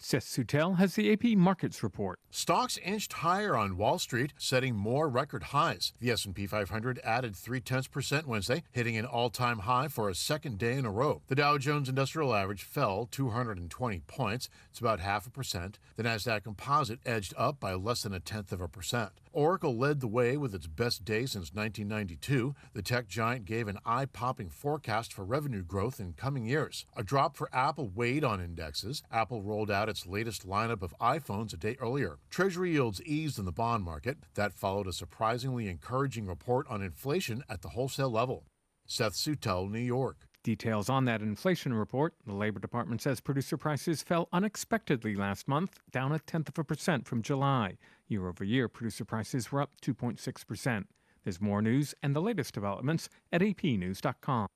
Seth Sutel has the AP Markets Report. Stocks inched higher on Wall Street, setting more record highs. The S&P 500 added 0.3% Wednesday, hitting an all-time high for a second day in a row. The Dow Jones Industrial Average fell 220 points. It's about 0.5%. The Nasdaq Composite edged up by less than 0.1%. Oracle led the way with its best day since 1992. The tech giant gave an eye-popping forecast for revenue growth in coming years. A drop for Apple weighed on indexes. Apple rolled out its latest lineup of iPhones a day earlier. Treasury yields eased in the bond market. That followed a surprisingly encouraging report on inflation at the wholesale level. Seth Sutel, New York. Details on that inflation report. The Labor Department says producer prices fell unexpectedly last month, down 0.1% from July. Year over year, producer prices were up 2.6%. There's more news and the latest developments at apnews.com.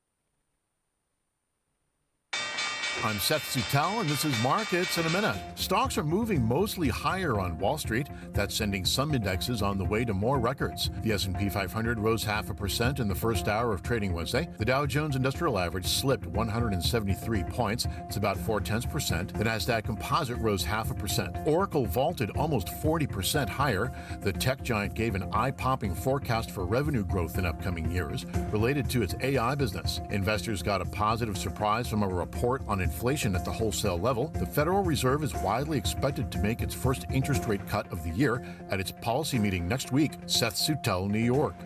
I'm Seth Sutel, and this is Markets in a Minute. Stocks are moving mostly higher on Wall Street. That's sending some indexes on the way to more records. The S&P 500 rose 0.5% in the first hour of trading Wednesday. The Dow Jones Industrial Average slipped 173 points. It's about 0.4%. The Nasdaq Composite rose 0.5%. Oracle vaulted almost 40% higher. The tech giant gave an eye-popping forecast for revenue growth in upcoming years related to its AI business. Investors got a positive surprise from a report on inflation at the wholesale level. The Federal Reserve is widely expected to make its first interest rate cut of the year at its policy meeting next week. Seth Sutel, New York.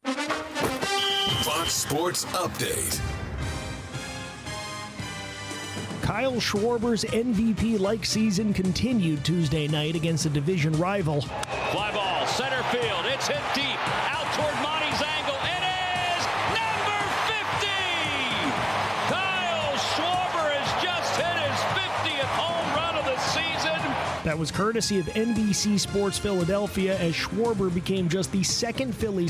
Fox Sports Update. Kyle Schwarber's MVP-like season continued Tuesday night against a division rival. Fly ball center field. It's hit deep, out toward Monty's angle. It is number 50! Kyle Schwarber has just hit his 50th home run of the season. That was courtesy of NBC Sports Philadelphia, as Schwarber became just the second Phillies